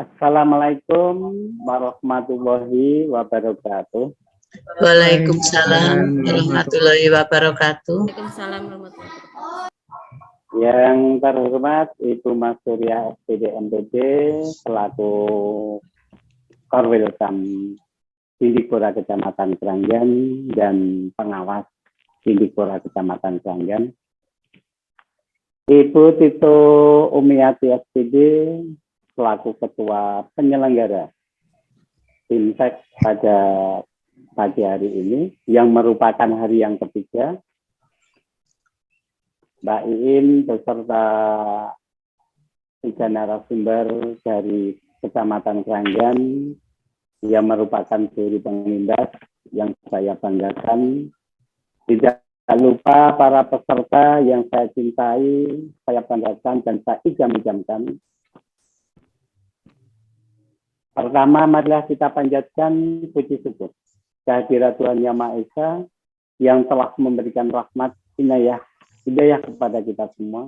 Assalamualaikum warahmatullahi wabarakatuh. Waalaikumsalam warahmatullahi wabarakatuh. Waalaikumsalam warahmatullahi wabarakatuh. Yang terhormat Ibu Mas Surya SPD NPD selaku Korwilkam Dindikpura Kecamatan Keranggan dan pengawas Dindikpura Kecamatan Keranggan. Ibu Tito Umiati SPD selaku Ketua Penyelenggara Fintech pada pagi hari ini yang merupakan hari yang ketiga. Mbak Iin beserta 3 narasumber dari Kecamatan Keranggan yang merupakan juri pengindas yang saya banggakan. Tidak lupa para peserta yang saya cintai, saya banggakan dan saya idam-idamkan. Pertama, marilah kita panjatkan puji syukur kehadirat Tuhan Yang Maha Esa yang telah memberikan rahmat hidayah kepada kita semua.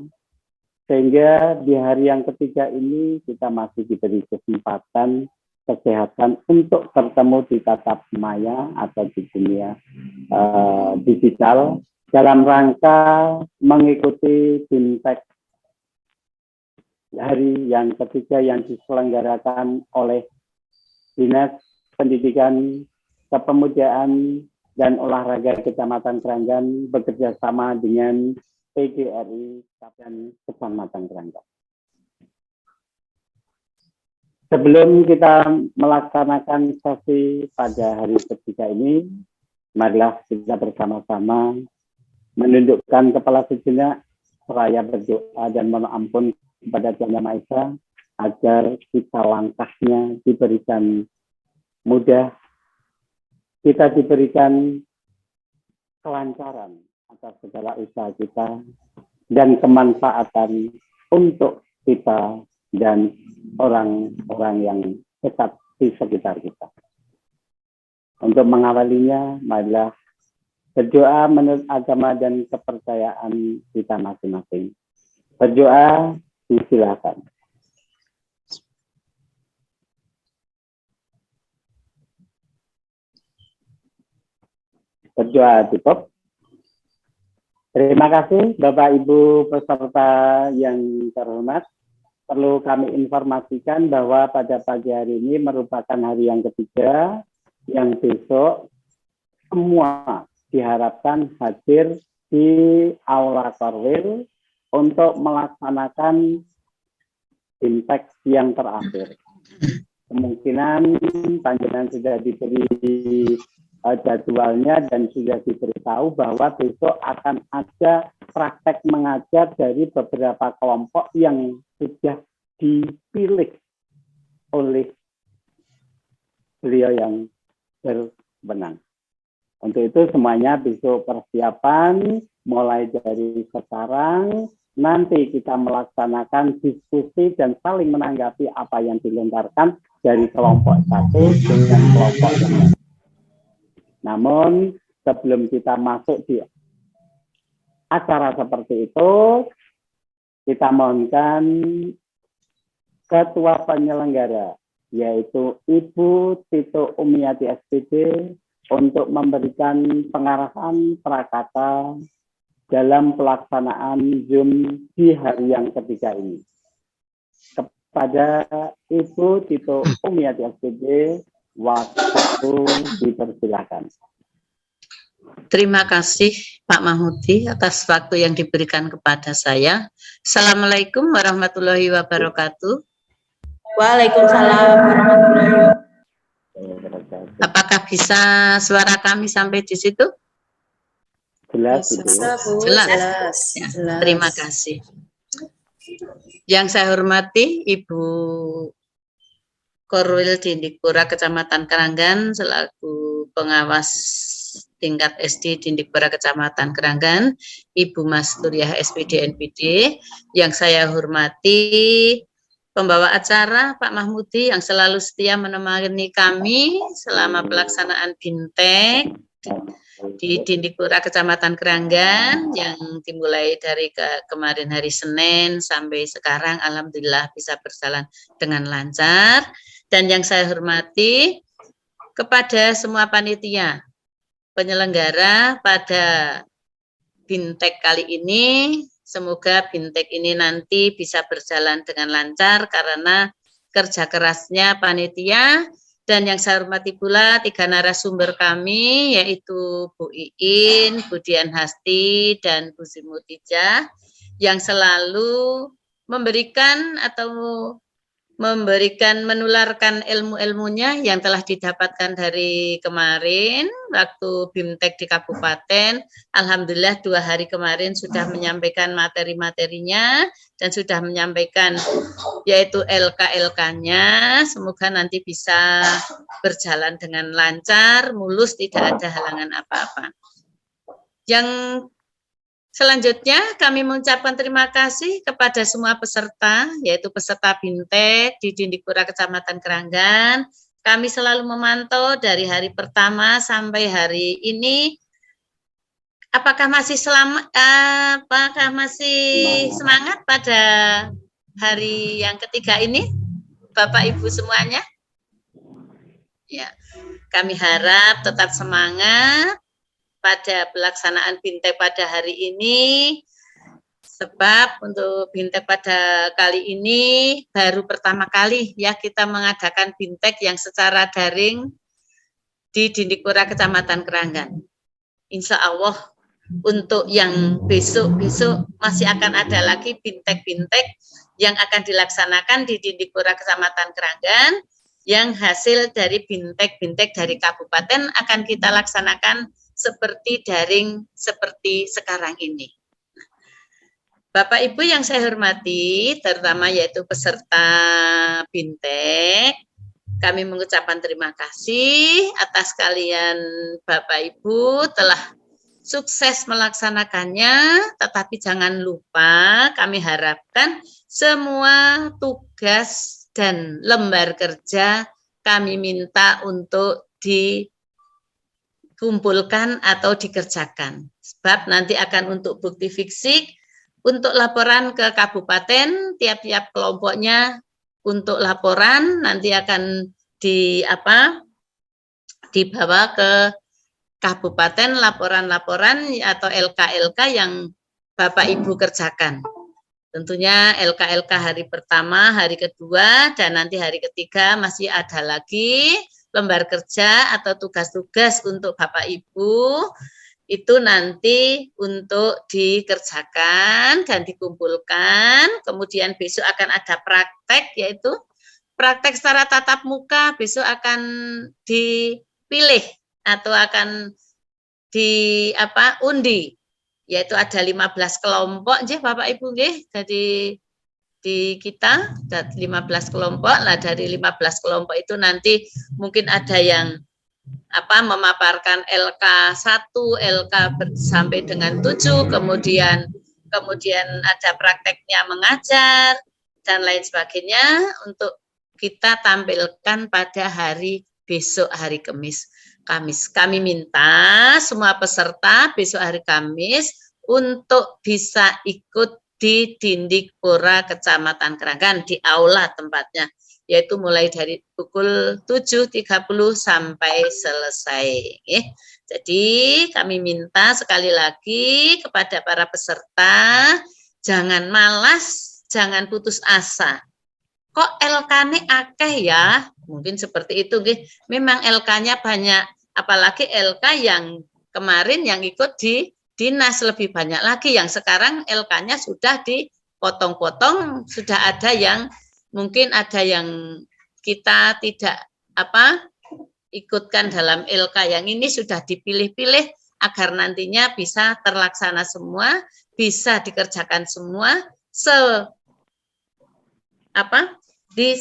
Sehingga di hari yang ketiga ini kita masih diberi kesempatan kesehatan untuk bertemu di tatap maya atau di dunia digital dalam rangka mengikuti Fintech hari yang ketiga yang diselenggarakan oleh Dinas Pendidikan, Kepemudaan, dan Olahraga Kecamatan Keranggan bekerja sama dengan PGRI dan Kecamatan Keranggan. Sebelum kita melaksanakan sesi pada hari ketiga ini, marilah kita bersama-sama menundukkan kepala sejenak, seraya berdoa dan mohon ampun kepada Tuhan Yang Maha Esa agar kita langkahnya diberikan mudah, kita diberikan kelancaran atas segala usaha kita dan kemanfaatan untuk kita dan orang-orang yang dekat di sekitar kita. Untuk mengawalinya, marilah berdoa menurut agama dan kepercayaan kita masing-masing. Berdoa, disilakan. Berdoa cukup. Terima kasih Bapak Ibu peserta yang terhormat. Perlu kami informasikan bahwa pada pagi hari ini merupakan hari yang ketiga, yang besok semua diharapkan hadir di Aula Korwil untuk melaksanakan Fintech yang terakhir. Kemungkinan panjenengan sudah diberi jadwalnya dan sudah diberitahu bahwa besok akan ada praktek mengajar dari beberapa kelompok yang sudah dipilih oleh beliau yang berwenang. Untuk itu semuanya besok persiapan mulai dari sekarang, nanti kita melaksanakan diskusi dan saling menanggapi apa yang dilontarkan dari kelompok satu dengan kelompok yang lain. Namun sebelum kita masuk di acara seperti itu, kita mohonkan Ketua Penyelenggara, yaitu Ibu Tito Umiati SPD, untuk memberikan pengarahan prakata dalam pelaksanaan Zoom di hari yang ketiga ini. Kepada Ibu Tito Umiati SPD, waktu dipersilakan. Terima kasih Pak Mahmudi atas waktu yang diberikan kepada saya. Assalamualaikum warahmatullahi wabarakatuh. Waalaikumsalam warahmatullahi wabarakatuh. Apakah bisa suara kami sampai di situ? Jelas, jelas. Ya, terima kasih. Yang saya hormati Ibu Korwil Dindikpura Kecamatan Keranggan selaku pengawas tingkat SD Dindikpura Kecamatan Keranggan, Ibu Mas Surya SPD NPD, yang saya hormati pembawa acara Pak Mahmudi yang selalu setia menemani kami selama pelaksanaan Bintek di Dindikpura Kecamatan Keranggan yang dimulai dari kemarin hari Senin sampai sekarang alhamdulillah bisa berjalan dengan lancar. Dan yang saya hormati kepada semua panitia penyelenggara pada Bintek kali ini, semoga Bintek ini nanti bisa berjalan dengan lancar karena kerja kerasnya panitia. Dan yang saya hormati pula 3 narasumber kami, yaitu Bu Iin, Bu Dian Hasti, dan Bu Zimutijah, yang selalu memberikan menularkan ilmu-ilmunya yang telah didapatkan dari kemarin waktu Bimtek di Kabupaten. Alhamdulillah 2 hari kemarin sudah menyampaikan materi-materinya dan sudah menyampaikan yaitu LK-LK-nya. Semoga nanti bisa berjalan dengan lancar, mulus, tidak ada halangan apa-apa. Yang selanjutnya kami mengucapkan terima kasih kepada semua peserta, yaitu peserta Bintek di Dindikpura Kecamatan Keranggan. Kami selalu memantau dari hari pertama sampai hari ini. Apakah masih semangat pada hari yang ketiga ini, Bapak Ibu semuanya? Ya, kami harap tetap semangat pada pelaksanaan Bintek pada hari ini, sebab untuk Bintek pada kali ini baru pertama kali ya kita mengadakan Bintek yang secara daring di Dindikpura Kecamatan Keranggan. Insya Allah untuk yang besok-besok masih akan ada lagi Bintek-Bintek yang akan dilaksanakan di Dindikpura Kecamatan Keranggan, yang hasil dari Bintek-Bintek dari kabupaten akan kita laksanakan seperti daring seperti sekarang ini. Bapak Ibu yang saya hormati, terutama yaitu peserta Bintek, kami mengucapkan terima kasih atas kalian Bapak Ibu telah sukses melaksanakannya, tetapi jangan lupa kami harapkan semua tugas dan lembar kerja kami minta untuk dikumpulkan atau dikerjakan. Sebab nanti akan untuk bukti fisik, untuk laporan ke kabupaten, tiap-tiap kelompoknya untuk laporan nanti akan dibawa ke kabupaten laporan-laporan atau LK-LK yang Bapak Ibu kerjakan. Tentunya LK-LK hari pertama, hari kedua, dan nanti hari ketiga masih ada lagi lembar kerja atau tugas-tugas untuk Bapak Ibu. Itu nanti untuk dikerjakan dan dikumpulkan. Kemudian besok akan ada praktek, yaitu praktek secara tatap muka. Besok akan dipilih atau akan undi, yaitu ada 15 kelompok nggih Bapak Ibu nggih. Jadi di kita ada 15 kelompok. Lah dari 15 kelompok itu nanti mungkin ada yang memaparkan LK1, LK sampai dengan 7, kemudian ada prakteknya mengajar dan lain sebagainya untuk kita tampilkan pada hari besok, hari Kamis. Kami minta semua peserta besok hari Kamis untuk bisa ikut di Dindikpura Kecamatan Keranggan di aula tempatnya, yaitu mulai dari pukul 7.30 sampai selesai. Jadi kami minta sekali lagi kepada para peserta, jangan malas, jangan putus asa. Kok LK-nya akeh ya? Mungkin seperti itu. Memang LK-nya banyak, apalagi LK yang kemarin yang ikut di dinas lebih banyak lagi, yang sekarang LK-nya sudah dipotong-potong, sudah ada yang mungkin ada yang kita tidak ikutkan dalam LK yang ini, sudah dipilih-pilih agar nantinya bisa terlaksana semua, bisa dikerjakan semua di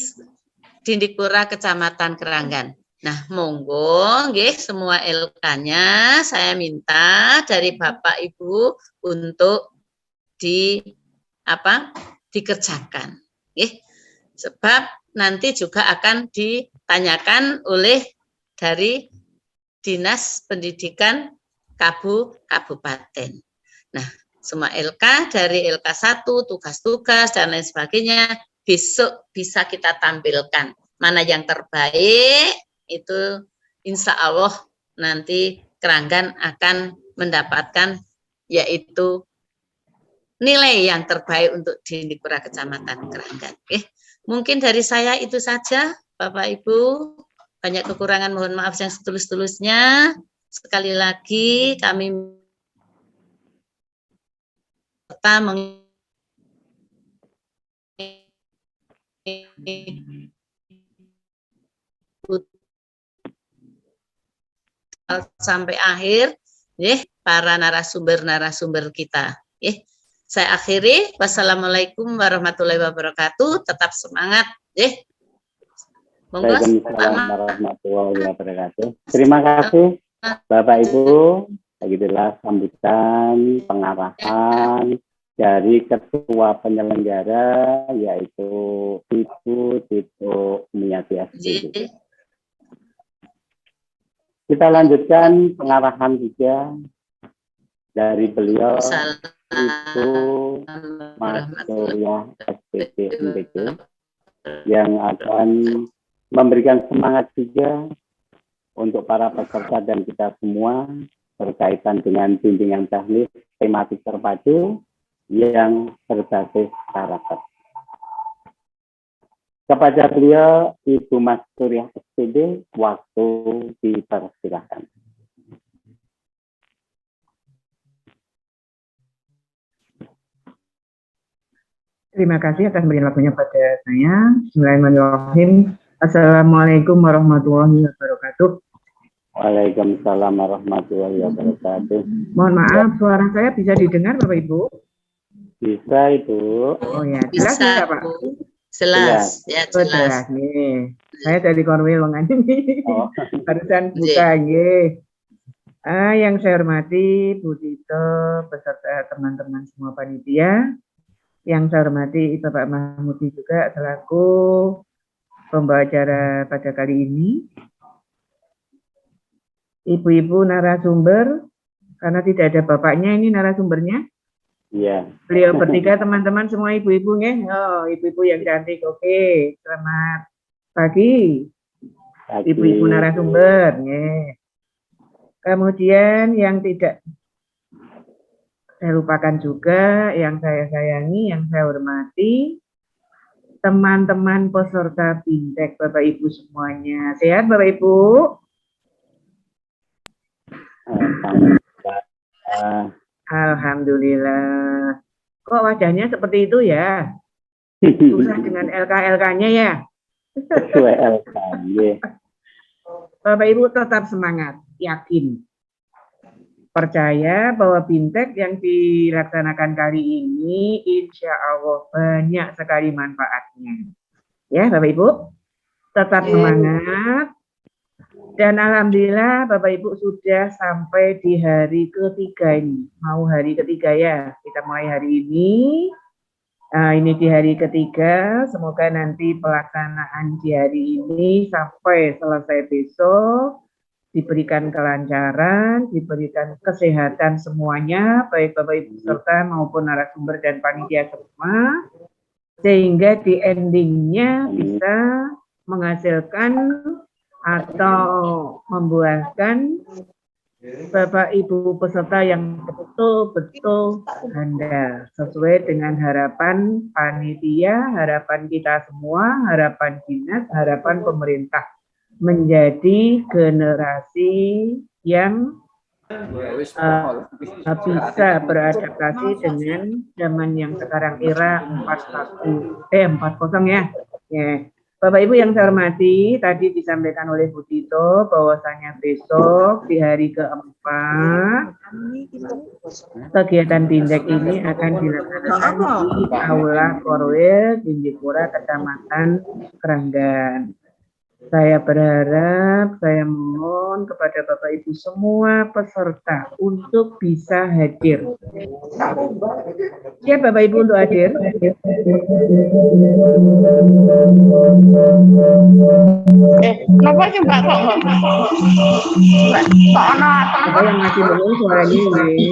Dindikpura Kecamatan Keranggan. Nah, monggo nggih semua LK-nya saya minta dari Bapak Ibu untuk dikerjakan. Nggih. Sebab nanti juga akan ditanyakan oleh dari Dinas Pendidikan Kabupaten. Nah, semua LK dari LK 1, tugas-tugas dan lain sebagainya besok bisa kita tampilkan. Mana yang terbaik itu insya Allah nanti Keranggan akan mendapatkan yaitu nilai yang terbaik untuk di Dindikura Kecamatan Keranggan. Mungkin dari saya itu saja, Bapak Ibu. Banyak kekurangan, mohon maaf yang setulus-tulusnya. Sekali lagi kami sampai akhir, para narasumber kita. Saya akhiri. Wassalamualaikum warahmatullahi wabarakatuh. Tetap semangat. Waalaikumsalam warahmatullahi wabarakatuh. Terima kasih Bapak Ibu. Begitulah sambutan pengarahan dari Ketua Penyelenggara yaitu Ibu Tito Umiati SPD. Kita lanjutkan pengarahan juga dari beliau itu Mas Surya SPD MPK yang akan memberikan semangat juga untuk para peserta dan kita semua berkaitan dengan bimbingan teknis tematik terpadu yang berbasis karakter. Kepada beliau, Ibu Mas Surya SPD, waktu dipersilakan. Terima kasih atas berikan waktunya pada saya. Bismillahirrahmanirrahim. Assalamualaikum warahmatullahi wabarakatuh. Waalaikumsalam warahmatullahi wabarakatuh. Mohon maaf, suara saya bisa didengar Bapak Ibu? Bisa Ibu. Oh ya, jelas bisa, ya Pak? Jelas, ya jelas. Nih, saya dari Korwil Longanjung. Barusan buka nggih. Yang saya hormati Bu Tito beserta teman-teman semua panitia. Yang saya hormati Bapak Mahmudi juga selaku pembawa acara pada kali ini. Ibu-ibu narasumber, karena tidak ada bapaknya ini narasumbernya. Iya. Beliau bertiga teman-teman semua ibu-ibu nggih. Oh, ibu-ibu yang cantik. Oke, selamat pagi. Ibu-ibu narasumber nggih. Kemudian yang tidak saya lupakan juga, yang saya sayangi, yang saya hormati, teman-teman peserta BINTEK Bapak Ibu semuanya. Sehat Bapak Ibu? Alhamdulillah. Kok wajahnya seperti itu ya? Susah dengan LK-LK-nya ya? Sesuai LK. Bapak Ibu tetap semangat, yakin. Percaya bahwa BINTEK yang dilaksanakan kali ini insya Allah banyak sekali manfaatnya. Ya Bapak Ibu, tetap semangat. Dan Alhamdulillah Bapak Ibu sudah sampai di hari ketiga ini. Mau hari ketiga ya, kita mulai hari ini. Ini di hari ketiga, semoga nanti pelaksanaan di hari ini sampai selesai besok. Diberikan kelancaran, diberikan kesehatan semuanya, baik Bapak Ibu peserta maupun narasumber dan panitia semua, sehingga di endingnya bisa menghasilkan atau membuahkan Bapak Ibu peserta yang betul-betul handal, sesuai dengan harapan panitia, harapan kita semua, harapan dinas, harapan pemerintah. Menjadi generasi yang bisa beradaptasi dengan zaman yang sekarang era 40 ya. Bapak Ibu yang saya hormati, tadi disampaikan oleh Bu Tito bahwasanya besok di hari keempat kegiatan BINTEK ini akan dilaksanakan di Aula Korwil Dindikura Kecamatan Keranggan. Saya berharap, saya mohon kepada Bapak Ibu semua peserta untuk bisa hadir. Siap Bapak Ibu untuk hadir? Kenapa sih Mbak kok nggak? Kok Apa yang masih belum suaranya ini?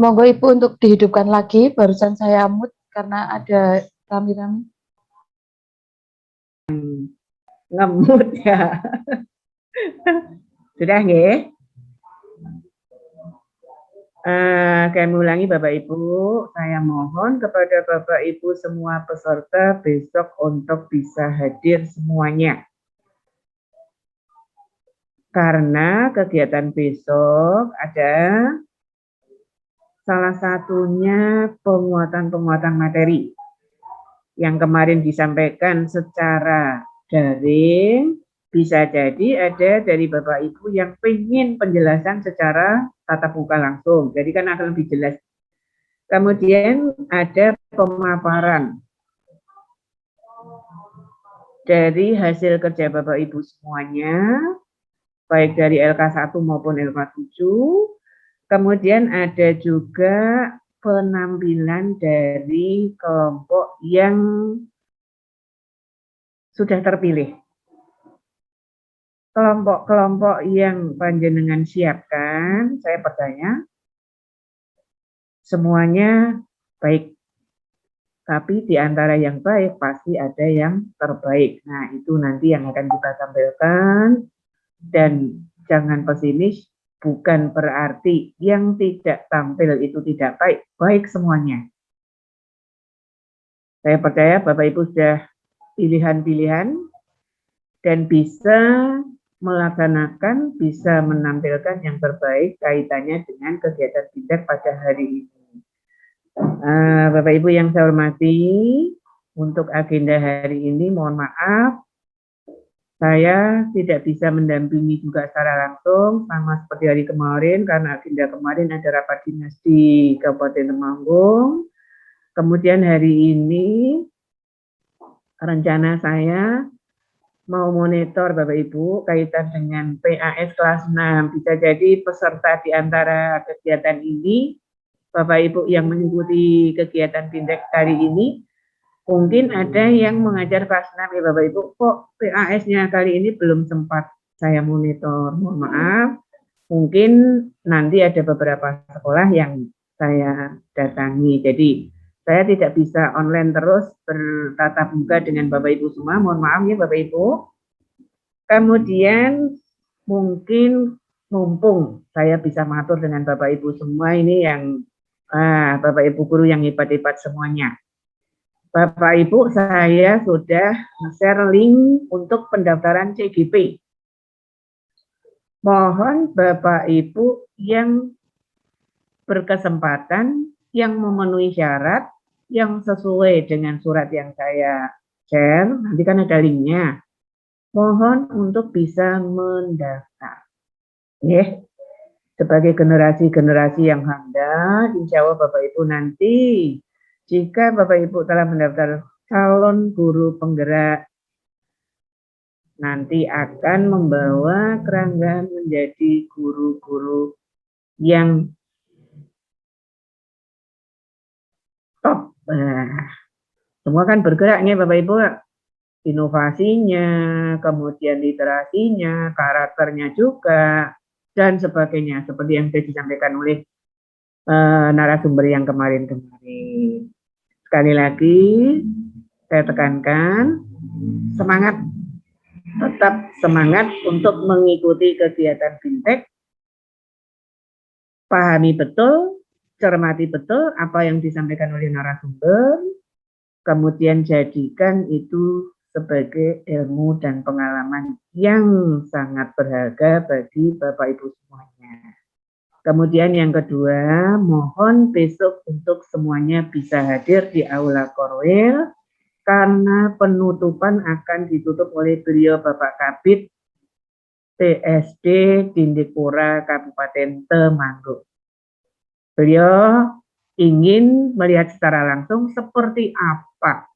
Monggo Ibu untuk dihidupkan lagi, barusan saya mute karena ada rami-rami. Ngemut ya. Sudah nggih? Kami ulangi Bapak Ibu, saya mohon kepada Bapak Ibu semua peserta besok untuk bisa hadir semuanya. Karena kegiatan besok ada salah satunya penguatan materi yang kemarin disampaikan secara daring, bisa jadi ada dari Bapak Ibu yang ingin penjelasan secara tatap muka langsung, jadi kan akan lebih jelas. Kemudian ada pemaparan dari hasil kerja Bapak Ibu semuanya, baik dari LK1 maupun LK7. Kemudian ada juga penampilan dari kelompok yang sudah terpilih. Kelompok-kelompok yang panjenengan siapkan, saya percaya semuanya baik. Tapi di antara yang baik pasti ada yang terbaik. Nah, itu nanti yang akan kita tampilkan. Dan jangan pesimis, bukan berarti yang tidak tampil itu tidak baik, baik semuanya. Saya percaya Bapak Ibu sudah pilihan-pilihan dan bisa melaksanakan, bisa menampilkan yang terbaik kaitannya dengan kegiatan BINDEK pada hari ini. Bapak Ibu yang saya hormati, untuk agenda hari ini mohon maaf, saya tidak bisa mendampingi juga secara langsung sama seperti hari kemarin karena agenda kemarin ada rapat dinas di Kabupaten Temanggung. Kemudian hari ini rencana saya mau monitor Bapak Ibu kaitan dengan PAS kelas 6. Bisa jadi peserta di antara kegiatan ini, Bapak Ibu yang mengikuti kegiatan BINDEK hari ini, mungkin ada yang mengajar kelas 6 ya Bapak Ibu, kok PAS-nya kali ini belum sempat saya monitor. Mohon maaf, mungkin nanti ada beberapa sekolah yang saya datangi. Jadi saya tidak bisa online terus bertatap muka dengan Bapak Ibu semua. Mohon maaf ya Bapak Ibu. Kemudian mungkin mumpung saya bisa mengatur dengan Bapak Ibu semua ini yang Bapak Ibu guru yang hebat-hebat semuanya. Bapak Ibu, saya sudah share link untuk pendaftaran CGP. Mohon Bapak Ibu yang berkesempatan, yang memenuhi syarat, yang sesuai dengan surat yang saya share, nanti kan ada linknya. Mohon untuk bisa mendaftar. Sebagai generasi-generasi yang handal, insya Allah Bapak Ibu nanti, jika Bapak Ibu telah mendaftar calon guru penggerak, nanti akan membawa kerangka menjadi guru-guru yang top. Semua kan bergeraknya Bapak Ibu, inovasinya, kemudian literasinya, karakternya juga, dan sebagainya, seperti yang sudah disampaikan oleh narasumber yang kemarin-kemarin. Sekali lagi, saya tekankan, semangat, tetap semangat untuk mengikuti kegiatan BINDEK, pahami betul, cermati betul apa yang disampaikan oleh narasumber, kemudian jadikan itu sebagai ilmu dan pengalaman yang sangat berharga bagi Bapak Ibu semuanya. Kemudian yang kedua, mohon besok untuk semuanya bisa hadir di Aula Korwil karena penutupan akan ditutup oleh beliau Bapak Kabid TSD Tindikpura Kabupaten Temanggung. Beliau ingin melihat secara langsung seperti apa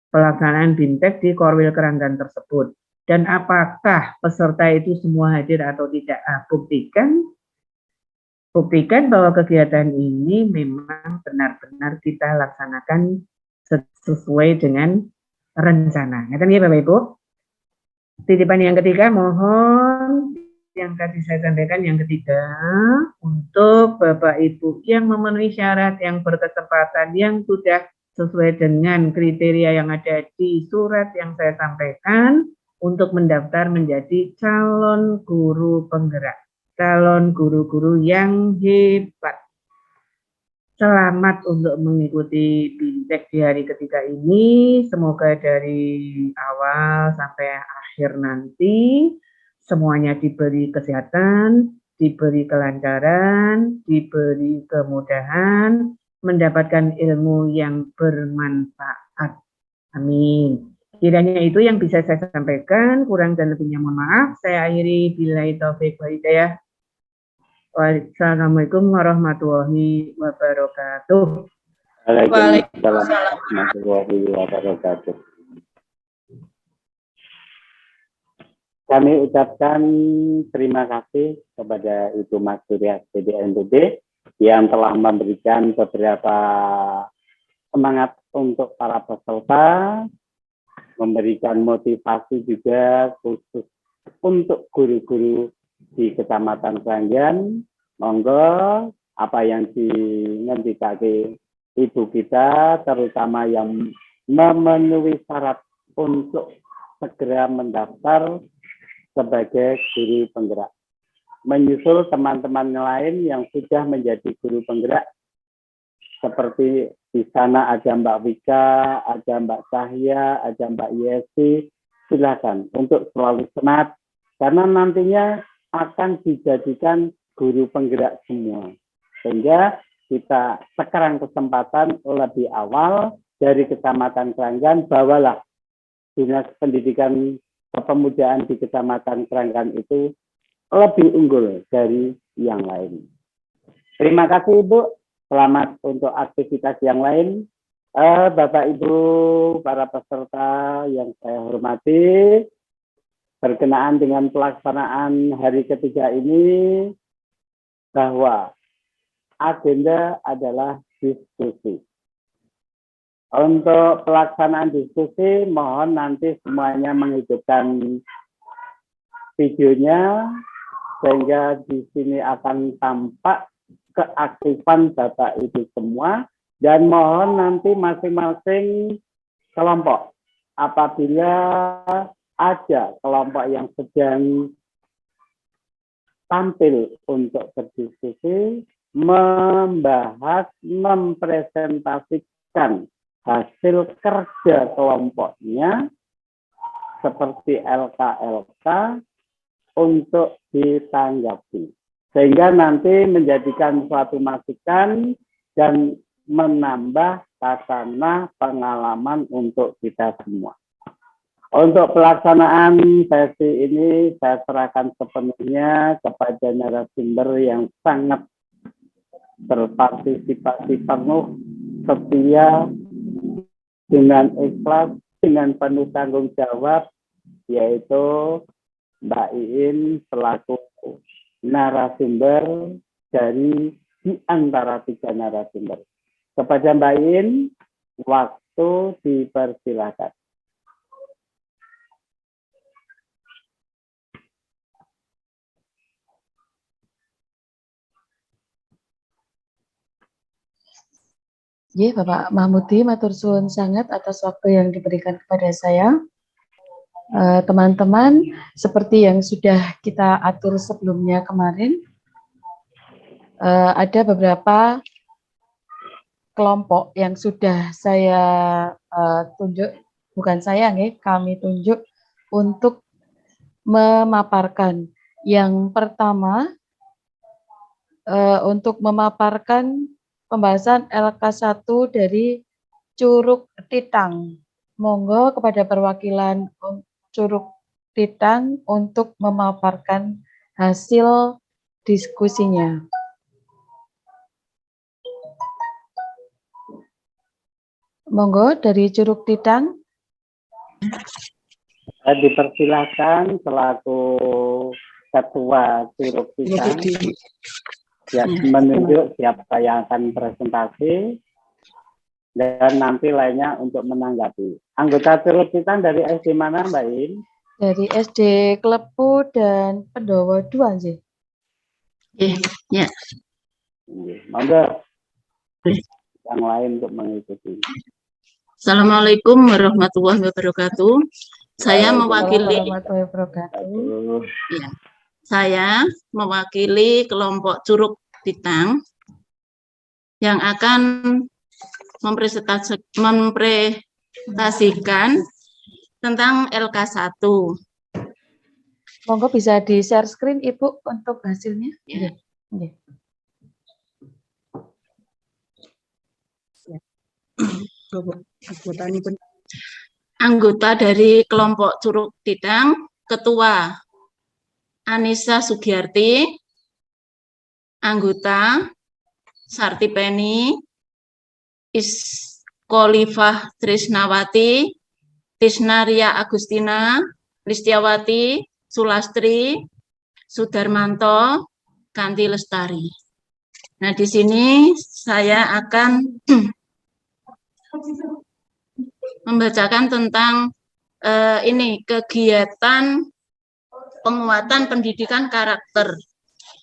pelaksanaan BIMTEK di Korwil Keranggan tersebut. Dan apakah peserta itu semua hadir atau tidak? Buktikan bahwa kegiatan ini memang benar-benar kita laksanakan sesuai dengan rencana. Ya, Bapak Ibu. Titipan yang ketiga, mohon yang tadi saya sampaikan yang ketiga, untuk Bapak Ibu yang memenuhi syarat, yang berkesempatan, yang sudah sesuai dengan kriteria yang ada di surat yang saya sampaikan, untuk mendaftar menjadi calon guru penggerak, calon guru-guru yang hebat. Selamat untuk mengikuti BIMTEK di hari ketiga ini. Semoga dari awal sampai akhir nanti semuanya diberi kesehatan, diberi kelancaran, diberi kemudahan, mendapatkan ilmu yang bermanfaat. Amin. Kiranya itu yang bisa saya sampaikan, kurang dan lebihnya mohon maaf. Saya akhiri, billahi taufik wal hidayah. Wassalamualaikum warahmatullahi wabarakatuh. Waalaikumsalam warahmatullahi wabarakatuh. Kami ucapkan terima kasih kepada Ibu Mas Surya BNPB yang telah memberikan beberapa semangat untuk para peserta, memberikan motivasi juga khusus untuk guru-guru di Kecamatan Keranggan. Monggo apa yang dinantikake ibu kita, terutama yang memenuhi syarat untuk segera mendaftar sebagai guru penggerak. Menyusul teman-teman lain yang sudah menjadi guru penggerak, seperti di sana ada Mbak Wika, ada Mbak Cahya, ada Mbak Yesi, silakan untuk selalu semangat, karena nantinya akan dijadikan guru penggerak semua. Sehingga kita sekarang kesempatan lebih awal dari Kecamatan Keranggan, bawalah Dinas Pendidikan Kepemudaan di Kecamatan Keranggan itu lebih unggul dari yang lain. Terima kasih Ibu, selamat untuk aktivitas yang lain. Bapak Ibu, para peserta yang saya hormati, berkenaan dengan pelaksanaan hari ketiga ini, bahwa agenda adalah diskusi. Untuk pelaksanaan diskusi, mohon nanti semuanya menghidupkan videonya, sehingga di sini akan tampak keaktifan Bapak Ibu semua, dan mohon nanti masing-masing kelompok, apabila ada kelompok yang sedang tampil untuk berdiskusi, membahas, mempresentasikan hasil kerja kelompoknya seperti LK-LK untuk ditanggapi. Sehingga nanti menjadikan suatu masukan dan menambah khasanah pengalaman untuk kita semua. Untuk pelaksanaan sesi ini saya serahkan sepenuhnya kepada narasumber yang sangat berpartisipasi penuh, setia, dengan ikhlas, dengan penuh tanggung jawab, yaitu Mbak Iin selaku narasumber dari di antara 3 narasumber. Kepada Mbak Iin, waktu dipersilakan. Ya, Bapak Mahmudi, matur suwun sangat atas waktu yang diberikan kepada saya. Teman-teman, seperti yang sudah kita atur sebelumnya kemarin, ada beberapa kelompok yang sudah saya tunjuk, bukan saya, kami tunjuk untuk memaparkan. Yang pertama, untuk memaparkan pembahasan LK1 dari Curug Titang. Monggo kepada perwakilan Curug Titang untuk memaparkan hasil diskusinya. Monggo dari Curug Tidang. Dipersilahkan selaku Ketua Curug Tidang ya, menunjuk siapa yang akan presentasi dan nanti lainnya untuk menanggapi. Anggota Curug Tidang dari SD mana, Mbak In? Dari SD Klepu dan Pendowo 2, Nggih. Ya. Monggo yang lain untuk mengikuti. Assalamualaikum warahmatullahi wabarakatuh. Saya mewakili Warahmatullahi wabarakatuh. ya, saya mewakili kelompok Curug Tidang yang akan mempresentasikan tentang LK1. Monggo bisa di-share screen Ibu untuk hasilnya. Ya. Nggih. Anggota dari kelompok Curug Tidang, Ketua Anissa Sugiyarti, anggota Sartipeni, Iskolifah Trisnawati, Tisnaria Agustina, Listiawati, Sulastri, Sudarmanto, Kanti Lestari. Nah, di sini saya akan membacakan tentang ini kegiatan penguatan pendidikan karakter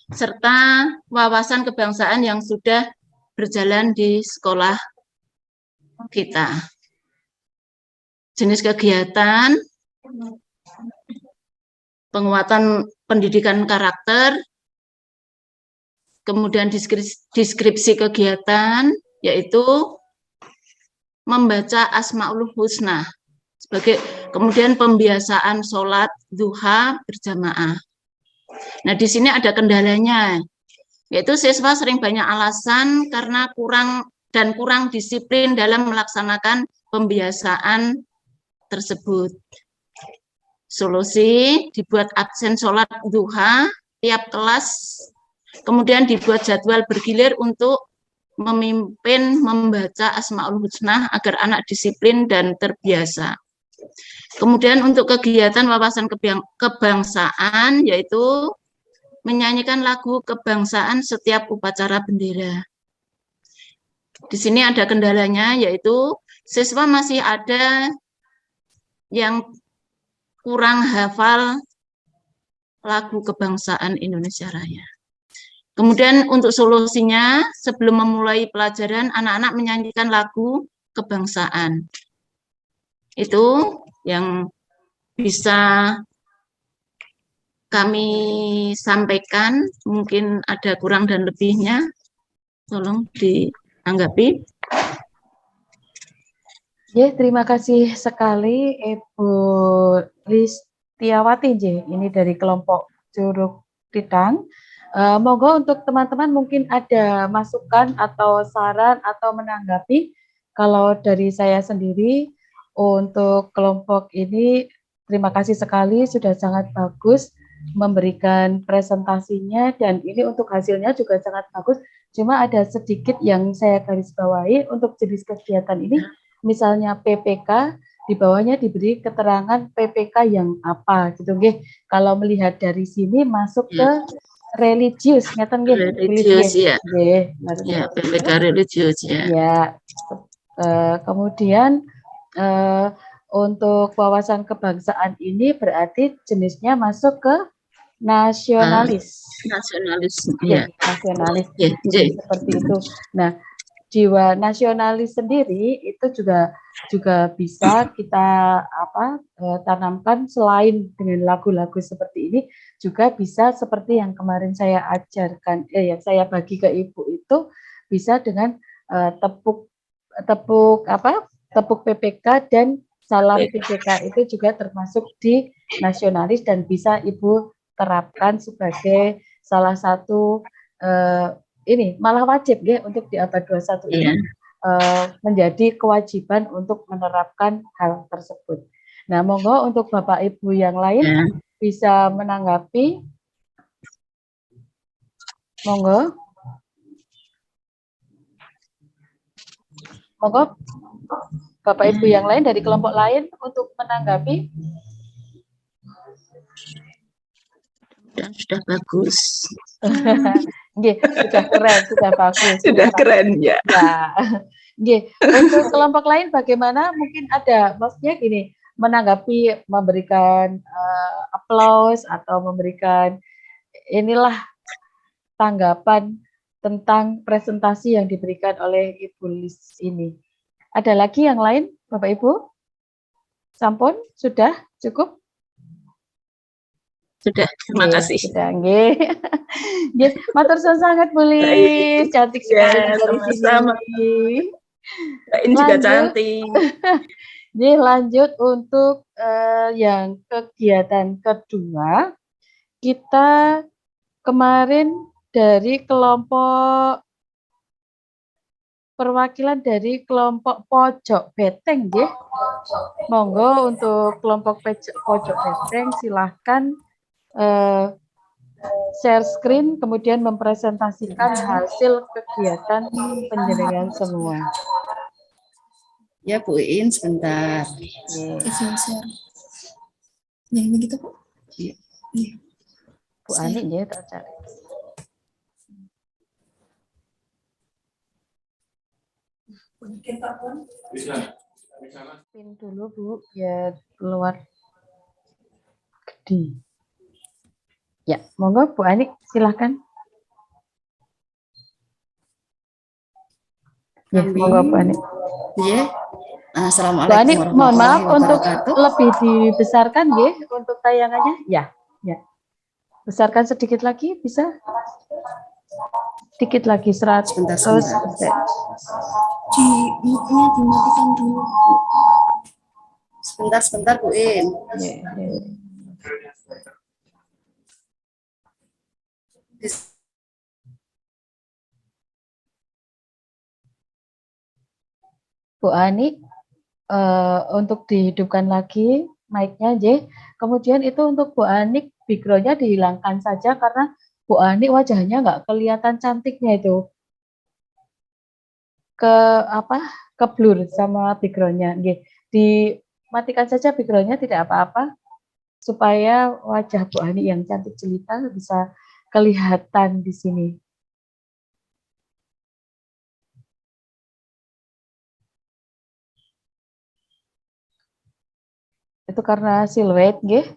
serta wawasan kebangsaan yang sudah berjalan di sekolah kita. Jenis kegiatan penguatan pendidikan karakter, kemudian deskripsi kegiatan yaitu membaca Asmaul Husna, kemudian pembiasaan sholat duha berjamaah. Nah, di sini ada kendalanya, yaitu siswa sering banyak alasan karena kurang disiplin dalam melaksanakan pembiasaan tersebut. Solusi, dibuat absen sholat duha tiap kelas, kemudian dibuat jadwal bergilir untuk memimpin membaca Asmaul Husna agar anak disiplin dan terbiasa. Kemudian untuk kegiatan wawasan kebangsaan yaitu menyanyikan lagu kebangsaan setiap upacara bendera. Di sini ada kendalanya yaitu siswa masih ada yang kurang hafal lagu kebangsaan Indonesia Raya. Kemudian untuk solusinya, sebelum memulai pelajaran, anak-anak menyanyikan lagu kebangsaan. Itu yang bisa kami sampaikan, mungkin ada kurang dan lebihnya, tolong ditanggapi. Ya, terima kasih sekali Ibu Listiawati, ini dari kelompok Curug Tidang. Monggo untuk teman-teman mungkin ada masukan atau saran atau menanggapi. Kalau dari saya sendiri untuk kelompok ini terima kasih sekali sudah sangat bagus memberikan presentasinya dan ini untuk hasilnya juga sangat bagus. Cuma ada sedikit yang saya garis bawahi untuk jenis kegiatan ini, misalnya PPK di bawahnya diberi keterangan PPK yang apa gitu nggih. Kalau melihat dari sini masuk ke religius, ngeten nggih. Religius ya. Nggih, ya, PPK religius ya. Ya. Kemudian untuk wawasan kebangsaan ini berarti jenisnya masuk ke nasionalis. Nasionalis ya. Nasionalis. Ya. Seperti itu. Nah, jiwa nasionalis sendiri itu juga bisa kita tanamkan selain dengan lagu-lagu seperti ini juga bisa seperti yang kemarin saya ajarkan yang saya bagi ke Ibu itu bisa dengan tepuk PPK dan salam PPK itu juga termasuk di nasionalis dan bisa Ibu terapkan sebagai salah satu ini malah wajib ya untuk di abad 21 ini menjadi kewajiban untuk menerapkan hal tersebut. Nah, monggo untuk Bapak Ibu yang lain bisa menanggapi. Monggo. Monggo Bapak Ibu yang lain dari kelompok lain untuk menanggapi. Sudah bagus. Nggih, sudah keren, sudah bagus. Sudah keren ya. Ya. Nggih, untuk kelompok lain bagaimana? Mungkin ada, maksudnya gini, menanggapi, memberikan aplaus atau memberikan inilah tanggapan tentang presentasi yang diberikan oleh Ibu Lis ini. Ada lagi yang lain, Bapak Ibu? Sampun, sudah cukup? Sudah, terima kasih. Sudah, nggih. Nggih, matur suwun sangat Bu Lis, cantik sekali Ya, dari sama-sama. sini. Ini juga Lanjut. cantik. Jadi lanjut untuk yang kegiatan kedua, kita kemarin dari kelompok perwakilan dari kelompok pojok beteng, nggih. Monggo untuk kelompok pojok beteng silahkan share screen kemudian mempresentasikan hasil kegiatan penjenengan semua. Ya Bu Iin sebentar. Share. Yang ini gitu Bu? Iya. Bu Ani ya tak cari. Pin dulu Bu, ya keluar gede. Ya, monggo Bu Ani silahkan. Ya, monggo Bu Ani. Iya. Bu Assalamualaikum Ani, mohon maaf warahmatullahi untuk wabarakatuh. lebih dibesarkan ya untuk tayangannya. Ya, ya. Besarkan sedikit lagi bisa? Sedikit lagi 100. Sebentar. Mute-nya dimatikan dulu. Sebentar Bu Iin. Ya, ya. Bu Ani, untuk dihidupkan lagi mic-nya, J. Kemudian itu untuk Bu Ani, background-nya dihilangkan saja karena Bu Ani wajahnya nggak kelihatan cantiknya itu. Ke blur sama background-nya. Dimatikan saja background-nya, tidak apa-apa, supaya wajah Bu Ani yang cantik jelita bisa kelihatan di sini. Itu karena siluet, nggih.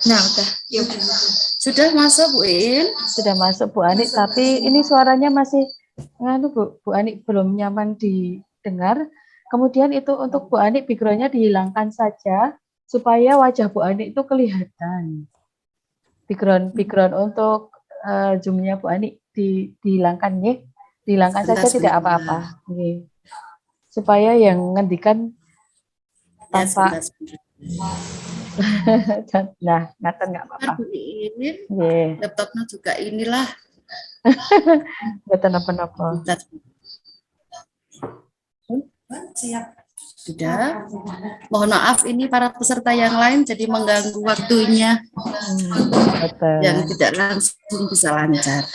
Nah, udah. Ya, Sudah masuk Bu Iin? Sudah masuk Bu Ani, tapi ini suaranya masih Bu Ani belum nyaman didengar. Kemudian itu untuk Bu Ani background-nya dihilangkan saja supaya wajah Bu Ani itu kelihatan. Background untuk zoom-nya Bu Ani dihilangkan ya. Dihilangkan saja tidak apa-apa. Supaya yang ngendikan tanpa nah, ngaten nggak apa-apa. Bu Iin, Nggih. laptopnya juga inilah. Mboten napa-napa. Siap. Sudah. Mohon maaf ini para peserta yang lain jadi mengganggu waktunya. Betul. Yang tidak langsung bisa lancar.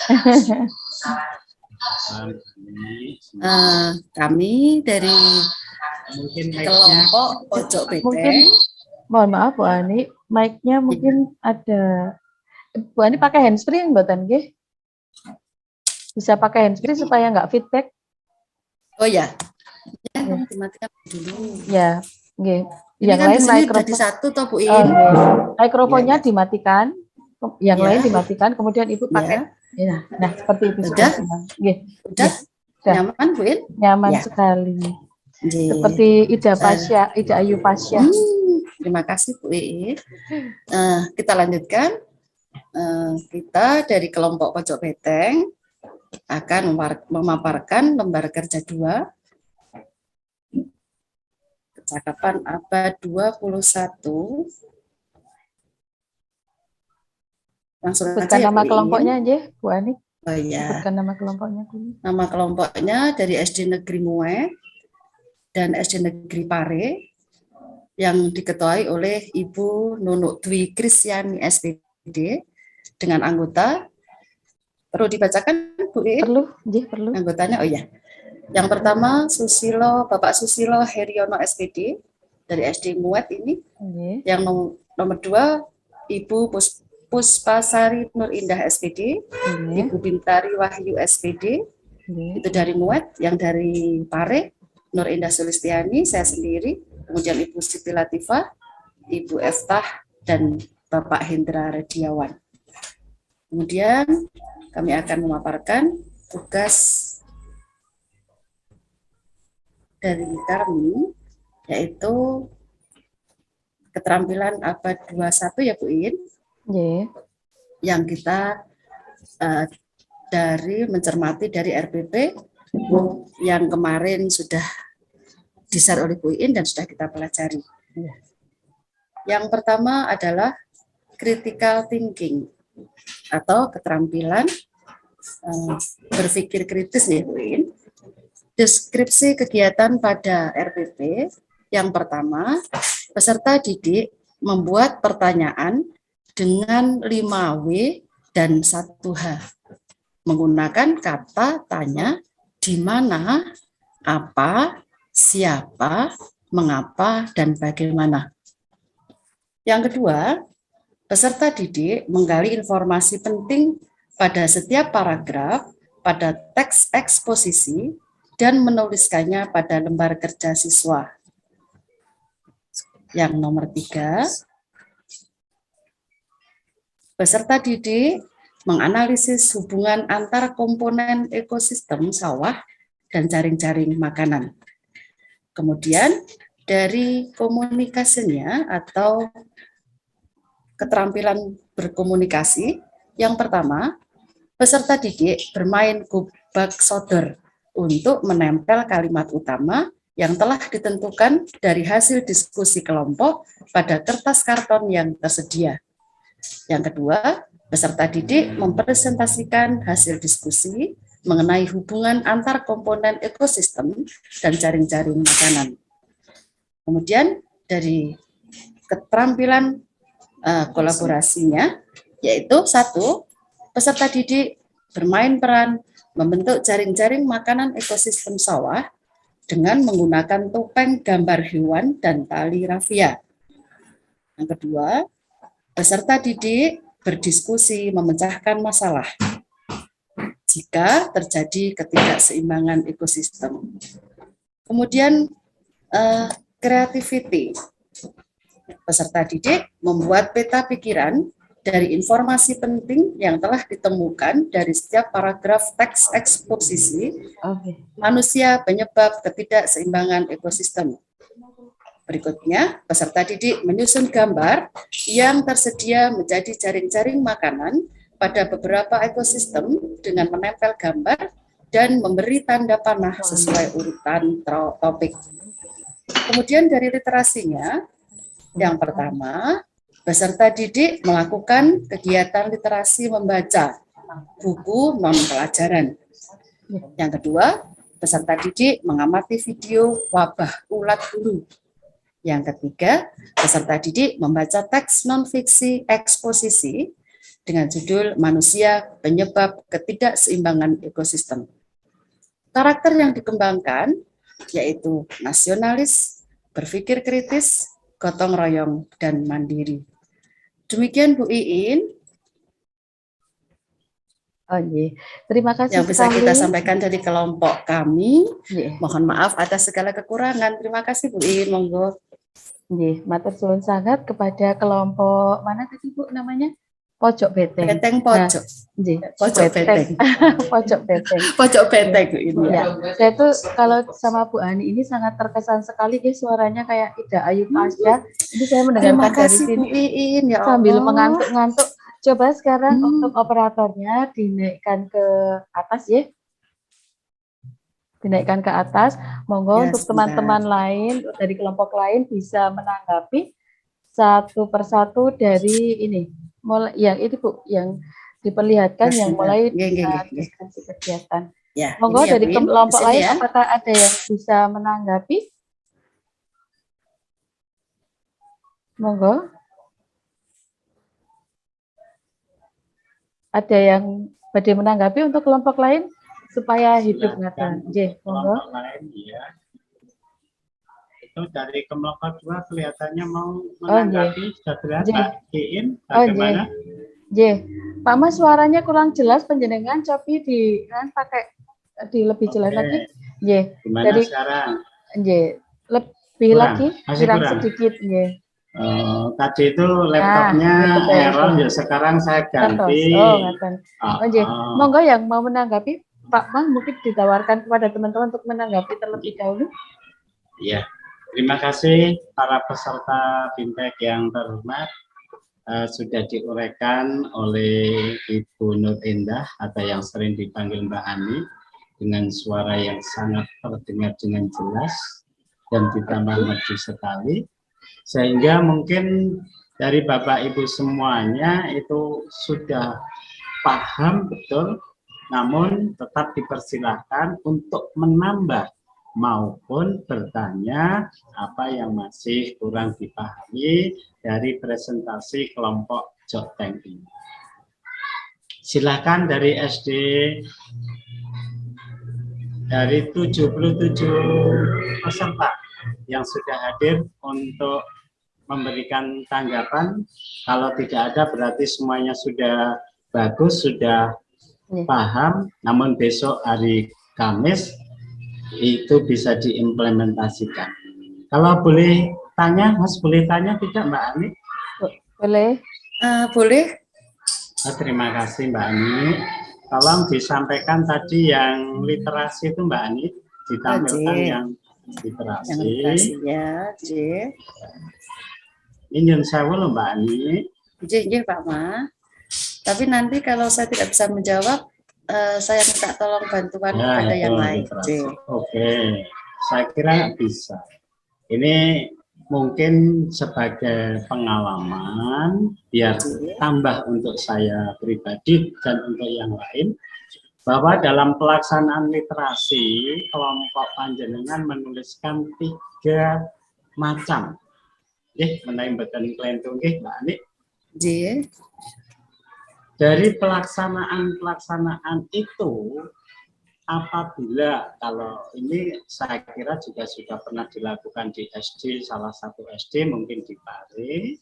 Kami dari kelompok pojok beteng. Mungkin mohon maaf Bu Ani, mic-nya mungkin ada. Bu Ani pakai handsfree mboten nggih? Bisa pakai handsfree supaya nggak feedback. Oh ya. Ya, dimatikan dulu. Ya, nggih. Ini Yang kan lain mikrofon jadi satu toh Bu Oh, Iin. mikrofonnya Ya. dimatikan, yang Ya. lain dimatikan, kemudian Ibu pakai. Ya. Nah, seperti itu Udah? Nggih. Udah? Sudah. Nyaman Bu Iin? Nyaman Ya. sekali. Nggih. Seperti Ida Pasya, Ida Ayu Pasya. Terima kasih Bu Iin. Kita lanjutkan. Kita dari kelompok pojok beteng akan memaparkan lembar kerja 2 kecakapan abad 21 Langsung aja Sebutkan ya nama Bu kelompoknya Iin. aja, Bu Ani. Oh iya, Sebutkan nama kelompoknya dulu. nama kelompoknya dari SD Negeri Mue dan SD Negeri Pare yang diketuai oleh Ibu Nunuk Dwi Kristiani SPD dengan anggota. Perlu dibacakan Bu Iin? Perlu, Jih, perlu. Anggotanya, oh iya. Yang pertama Bapak Susilo Heriono SPD dari SD Muet ini. Nggih. Yang nomor 2 Ibu Puspasari Nur Indah SPD, Nggih. Ibu Bintari Wahyu SPD, Nggih. itu dari Muet. Yang dari Pare Nur Indah Sulistiani, saya sendiri, kemudian Ibu Siti Latifah, Ibu Eftah, dan Bapak Hendra Rediawan. Kemudian kami akan memaparkan tugas dari kami, yaitu keterampilan abad 21 ya Bu Iin, yang kita mencermati dari RPP yang kemarin sudah di-share oleh Bu Iin dan sudah kita pelajari. Yang pertama adalah critical thinking atau keterampilan berpikir kritis ya Bu Iin. Deskripsi kegiatan pada RPP yang pertama, peserta didik membuat pertanyaan dengan 5W dan 1H menggunakan kata tanya, di mana, apa, siapa, mengapa, dan bagaimana. Yang kedua, peserta didik menggali informasi penting pada setiap paragraf, pada teks eksposisi, dan menuliskannya pada lembar kerja siswa. Yang nomor 3, peserta didik menganalisis hubungan antar komponen ekosistem sawah dan jaring-jaring makanan. Kemudian dari komunikasinya atau keterampilan berkomunikasi, yang pertama, peserta didik bermain gubak sodor untuk menempel kalimat utama yang telah ditentukan dari hasil diskusi kelompok pada kertas karton yang tersedia. Yang kedua, peserta didik mempresentasikan hasil diskusi mengenai hubungan antar komponen ekosistem dan jaring-jaring makanan. Kemudian dari keterampilan kolaborasinya, yaitu 1, peserta didik bermain peran membentuk jaring-jaring makanan ekosistem sawah dengan menggunakan topeng gambar hewan dan tali rafia. Yang kedua, peserta didik berdiskusi memecahkan masalah jika terjadi ketidakseimbangan ekosistem. Kemudian creativity. Peserta didik membuat peta pikiran dari informasi penting yang telah ditemukan dari setiap paragraf teks eksposisi manusia penyebab ketidakseimbangan ekosistem. Berikutnya, peserta didik menyusun gambar yang tersedia menjadi jaring-jaring makanan pada beberapa ekosistem dengan menempel gambar dan memberi tanda panah sesuai urutan topik. Kemudian dari literasinya, yang pertama, peserta didik melakukan kegiatan literasi membaca buku non-pelajaran. Yang kedua, peserta didik mengamati video wabah ulat bulu. Yang ketiga, peserta didik membaca teks non-fiksi eksposisi dengan judul Manusia Penyebab Ketidakseimbangan Ekosistem. Karakter yang dikembangkan yaitu nasionalis, berpikir kritis, gotong royong, dan mandiri. Demikian Bu Iin. Oh iya, terima kasih yang bisa sekali. Kita sampaikan dari kelompok kami. Yeah. Mohon maaf atas segala kekurangan. Terima kasih Bu Iin, monggo. Matur suwun sangat kepada kelompok mana tadi Bu namanya? Pojok Beteng. Beteng pojok. Pojok Beteng. Pojok Beteng. Pojok Beteng ini. Ya. Saya tuh kalau sama Bu Ani ini sangat terkesan sekali, suaranya kayak Ida Ayu Fasya. Ini saya mendengarkan dari sini Bu Iin, ya sambil Allah. mengantuk-ngantuk. Coba sekarang untuk operatornya dinaikkan ke atas ya. Dinaikkan ke atas. Monggo Ya, untuk teman-teman lain dari kelompok lain bisa menanggapi satu persatu dari ini. mulai yang itu Bu, yang diperlihatkan yang mulai Nggih. deskripsi kegiatan. Ya, Monggo ini ya, dari Win, kelompok di sini lain ya. apakah ada yang bisa menanggapi? Monggo. Ada yang badhe menanggapi untuk kelompok lain supaya hidup ngaten. Nggih, monggo. Kelompok lain ya. Itu dari kelompok 2 kelihatannya mau menanggapi. Sudah jelas Nggih. Mbak Iin, Oh, bagaimana? Nggih. Pak Mas, suaranya kurang jelas, panjenengan cobi di kan pakai di lebih jelas Oke. lagi. Nggih. Gimana Dari sekarang? nggih, lebih Kurang? lagi, Masih kurang kurang? sedikit nggih. Tadi itu laptopnya nggih, betul, error betul. ya, sekarang saya Terus. ganti. Oh, ngaten. Oh, nggih. Oh. Monggo yang mau menanggapi Pak Mas mungkin ditawarkan kepada teman-teman untuk menanggapi terlebih dahulu. Ya, terima kasih para peserta fintech yang terhormat. Sudah diuraikan oleh Ibu Nur Indah atau yang sering dipanggil Mbak Ani dengan suara yang sangat terdengar dengan jelas dan ditambah merdu sekali, sehingga mungkin dari Bapak Ibu semuanya itu sudah paham betul, namun tetap dipersilahkan untuk menambah maupun bertanya apa yang masih kurang dipahami dari presentasi kelompok Joteng ini. Silakan dari SD, dari 77 peserta yang sudah hadir untuk memberikan tanggapan. Kalau tidak ada berarti semuanya sudah bagus, sudah paham, namun besok hari Kamis itu bisa diimplementasikan. Kalau boleh tanya, Mas boleh tanya tidak Mbak Ani? Boleh. Boleh. Terima kasih Mbak Ani. Tolong disampaikan tadi yang literasi itu Mbak Ani, ditampilkan yang literasi. Yang literasi ya, J. Ini yang saya loh Mbak Ani. J, Pak Ma. Tapi nanti kalau saya tidak bisa menjawab, saya minta tolong bantuan kepada yang lain. Oke, saya kira bisa. Ini mungkin sebagai pengalaman, biar tambah untuk saya pribadi dan untuk yang lain, bahwa dalam pelaksanaan literasi, kelompok panjenengan menuliskan 3 macam. Menaik beten klentung, Mbak Ani. Dari pelaksanaan itu, apabila kalau ini saya kira juga sudah pernah dilakukan di SD, salah satu SD mungkin di Pare,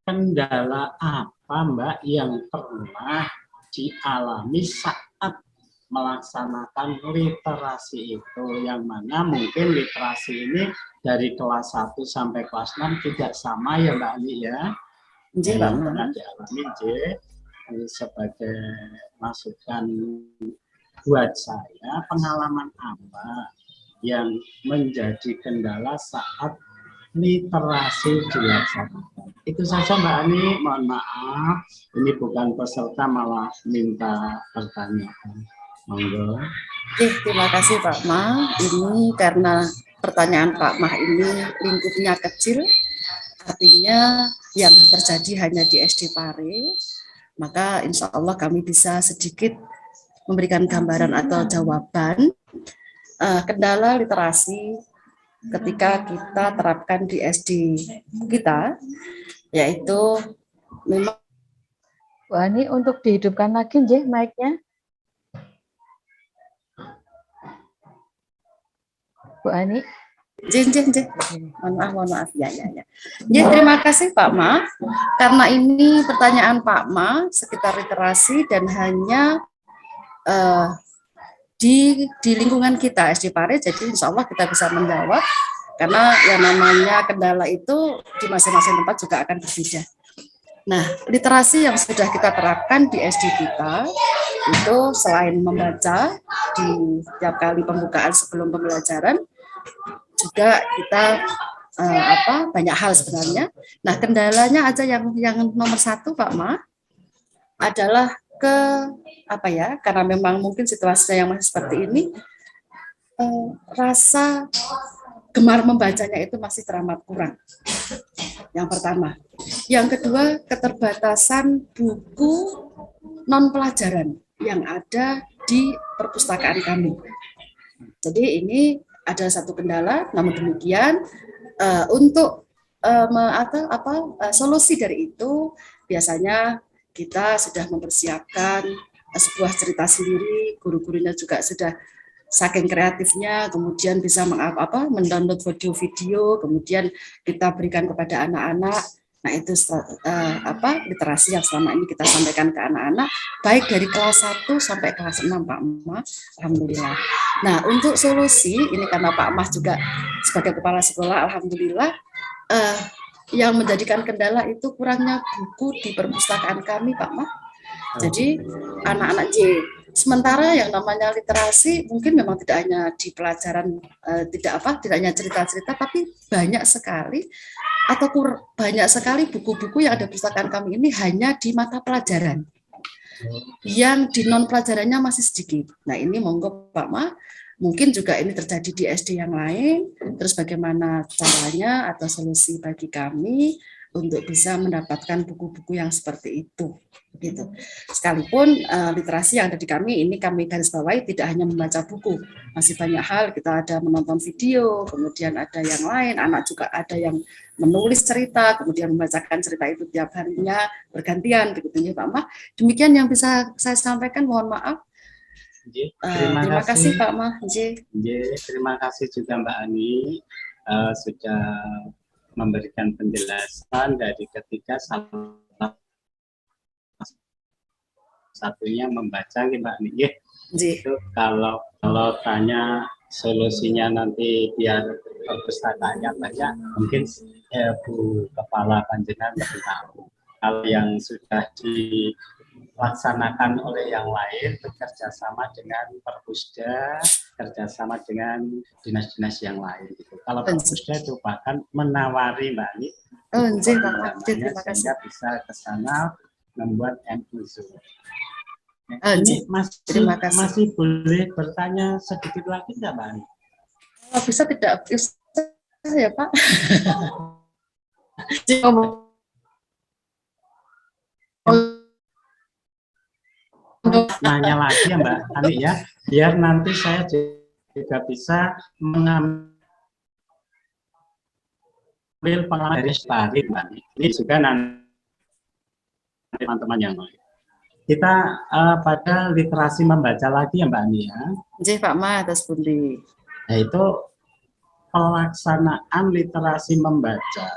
kendala apa Mbak yang pernah dialami saat melaksanakan literasi itu, yang mana mungkin literasi ini dari kelas 1 sampai kelas 6 tidak sama ya Mbak Ani ya? Yang pernah dialami sebagai masukan buat saya, pengalaman apa yang menjadi kendala saat literasi dilaksanakan. Itu saja Mbak Ani, mohon maaf, ini bukan peserta malah minta pertanyaan. Monggo. Terima kasih Pak Ma. Ini karena pertanyaan Pak Ma ini lingkupnya kecil, artinya yang terjadi hanya di SD Pare, maka insya Allah kami bisa sedikit memberikan gambaran atau jawaban kendala literasi ketika kita terapkan di SD kita, yaitu memang. Bu Ani, untuk dihidupkan lagi nggih mic-nya. Bu Ani. Mohon maaf. Ya. Ya, terima kasih Pak Ma. Karena ini pertanyaan Pak Ma sekitar literasi dan hanya di lingkungan kita SD Pare, jadi insya Allah kita bisa menjawab, karena yang namanya kendala itu di masing-masing tempat juga akan berbeda. Nah, literasi yang sudah kita terapkan di SD kita itu selain membaca di setiap kali pembukaan sebelum pembelajaran, juga kita banyak hal sebenarnya. Nah, kendalanya aja yang nomor 1 Pak Ma adalah karena memang mungkin situasinya yang masih seperti ini, rasa gemar membacanya itu masih teramat kurang. yang pertama. Yang kedua, keterbatasan buku non-pelajaran yang ada di perpustakaan kami. Jadi ini ada satu kendala, namun demikian untuk solusi dari itu biasanya kita sudah mempersiapkan sebuah cerita sendiri, guru-gurunya juga sudah saking kreatifnya, kemudian bisa mendownload video-video, kemudian kita berikan kepada anak-anak. Nah itu literasi yang selama ini kita sampaikan ke anak-anak, baik dari kelas 1 sampai kelas 6 Pak Mas, alhamdulillah. Nah untuk solusi, ini karena Pak Mas juga sebagai kepala sekolah, alhamdulillah, yang menjadikan kendala itu kurangnya buku di perpustakaan kami Pak Mas. Jadi anak-anak sementara yang namanya literasi mungkin memang tidak hanya di pelajaran, tidak hanya cerita-cerita, tapi banyak sekali banyak sekali buku-buku yang ada di perpustakaan kami ini hanya di mata pelajaran, yang di non pelajarannya masih sedikit. Nah ini monggo Pak Ma, mungkin juga ini terjadi di SD yang lain. Terus bagaimana caranya atau solusi bagi kami untuk bisa mendapatkan buku-buku yang seperti itu, gitu. Sekalipun literasi yang ada di kami ini kami garis bawahi tidak hanya membaca buku, masih banyak hal, kita ada menonton video, kemudian ada yang lain, anak juga ada yang menulis cerita, kemudian membacakan cerita itu tiap harinya bergantian, begitu ya Pak Ma. Demikian yang bisa saya sampaikan, mohon maaf. Terima kasih Pak Ma. Terima kasih juga Mbak Ani sudah memberikan penjelasan dari ketika salah satunya membaca Mbak Ani. Itu kalau tanya solusinya nanti biar perpustakaannya banyak, mungkin Bu Kepala Panjenengan lebih tahu. Kalau yang sudah dilaksanakan oleh yang lain, bekerja sama dengan Perpusda, kerjasama dengan dinas-dinas yang lain. Gitu. Kalau Perpusda itu bahkan menawari Mbak Ani, sehingga bisa ke sana membuat MUZU. Ini masih boleh bertanya sedikit lagi nggak Mbak Ani? Bisa tidak bisa ya Pak? Nanya lagi ya Mbak Ani ya, biar nanti saya juga bisa mengambil pengalaman dari Stari Mbak Ani. Ini juga nanti teman-teman yang lain. Kita pada literasi membaca lagi ya Mbak Ani ya. Pak Ma, atas pundi. Yaitu pelaksanaan literasi membaca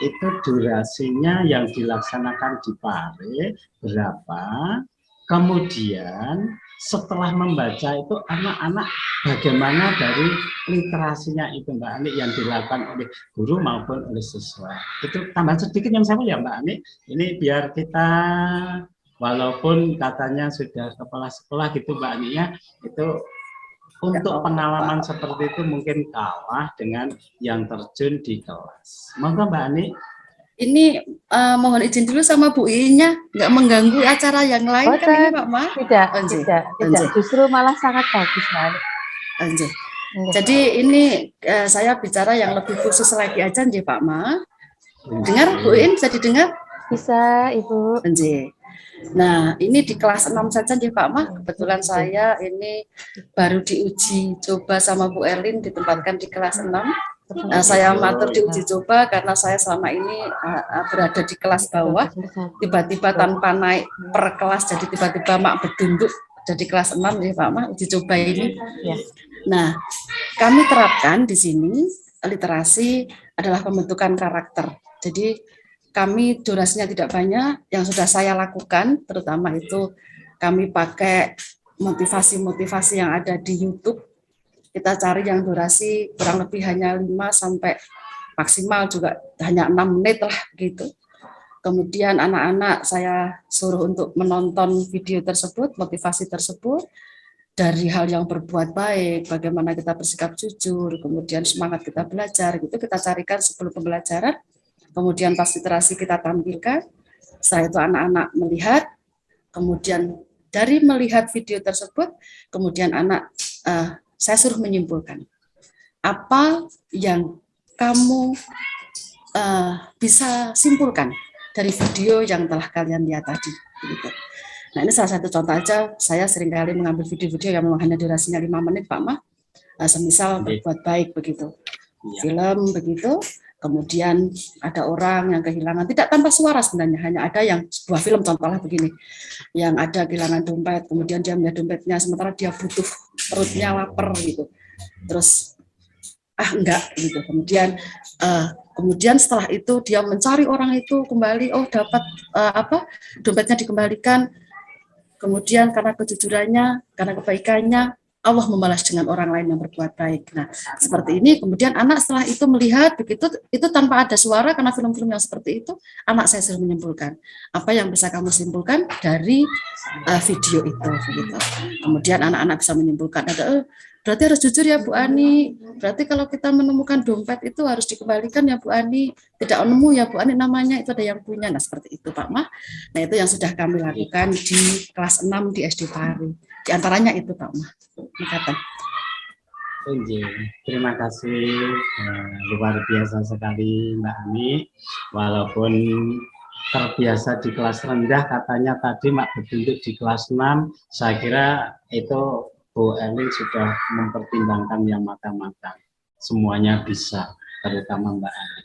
itu durasinya yang dilaksanakan di Pare berapa, kemudian setelah membaca itu anak-anak bagaimana dari literasinya itu Mbak Ani yang dilakukan oleh guru maupun oleh siswa. Itu tambahan sedikit yang saya ya Mbak Ani, ini biar kita walaupun katanya sudah kepala sekolah gitu Mbak Ani ya, itu untuk pengalaman seperti itu mungkin kalah dengan yang terjun di kelas. Monggo Mbak Ani. Ini mohon izin dulu sama Bu I-nya, nggak mengganggu acara yang lain kan ini Pak Ma? Tidak. Justru malah sangat bagus Mbak Ani. Jadi ini saya bicara yang lebih khusus lagi aja nih Pak Ma. Dengar Bu In, bisa didengar? Bisa Ibu. Nah, ini di kelas 6 saja nih Pak Ma. Kebetulan saya ini baru diuji coba sama Bu Erlin ditempatkan di kelas 6. Saya matur diuji coba karena saya selama ini berada di kelas bawah, tiba-tiba tanpa naik per kelas, jadi tiba-tiba mak berdunduk jadi kelas 6 nih Pak Ma, uji coba ini. Nah, kami terapkan di sini literasi adalah pembentukan karakter. Jadi kami durasinya tidak banyak, yang sudah saya lakukan, terutama itu kami pakai motivasi-motivasi yang ada di YouTube. Kita cari yang durasi kurang lebih hanya 5 sampai maksimal juga hanya 6 menit lah gitu. Kemudian anak-anak saya suruh untuk menonton video tersebut, motivasi tersebut, dari hal yang berbuat baik, bagaimana kita bersikap jujur, kemudian semangat kita belajar, gitu kita carikan sebelum pembelajaran. Kemudian pas literasi kita tampilkan, setelah itu anak-anak melihat, kemudian dari melihat video tersebut, kemudian anak saya suruh menyimpulkan apa yang kamu bisa simpulkan dari video yang telah kalian lihat tadi. Gitu. Nah ini salah satu contoh aja, saya seringkali mengambil video-video yang memang hanya durasinya 5 menit Pak Mah, semisal berbuat baik begitu, film begitu, kemudian ada orang yang kehilangan, tidak tanpa suara sebenarnya, hanya ada yang sebuah film contohnya begini, yang ada kehilangan dompet, kemudian dia melihat dompetnya, sementara dia butuh, perutnya lapar gitu, terus enggak gitu, kemudian setelah itu dia mencari orang itu kembali, dapat dompetnya dikembalikan, kemudian karena kejujurannya, karena kebaikannya, Allah membalas dengan orang lain yang berbuat baik. Nah, seperti ini, kemudian anak setelah itu melihat begitu, itu tanpa ada suara, karena film-film yang seperti itu, anak saya sudah menyimpulkan. Apa yang bisa kamu simpulkan dari video itu? Begitu. Kemudian anak-anak bisa menyimpulkan, berarti harus jujur ya Bu Ani, berarti kalau kita menemukan dompet itu harus dikembalikan ya Bu Ani, tidak nemu ya Bu Ani namanya, itu ada yang punya. Nah seperti itu Pak Mah. Nah itu yang sudah kami lakukan di kelas 6 di SD Pari. Di antaranya itu Pak Mah. Terima kasih, luar biasa sekali Mbak Ani, walaupun terbiasa di kelas rendah, katanya tadi Mak Bedunduk di kelas 6, saya kira itu Bu Elin sudah mempertimbangkan yang matang-matang, semuanya bisa, terutama Mbak Ani.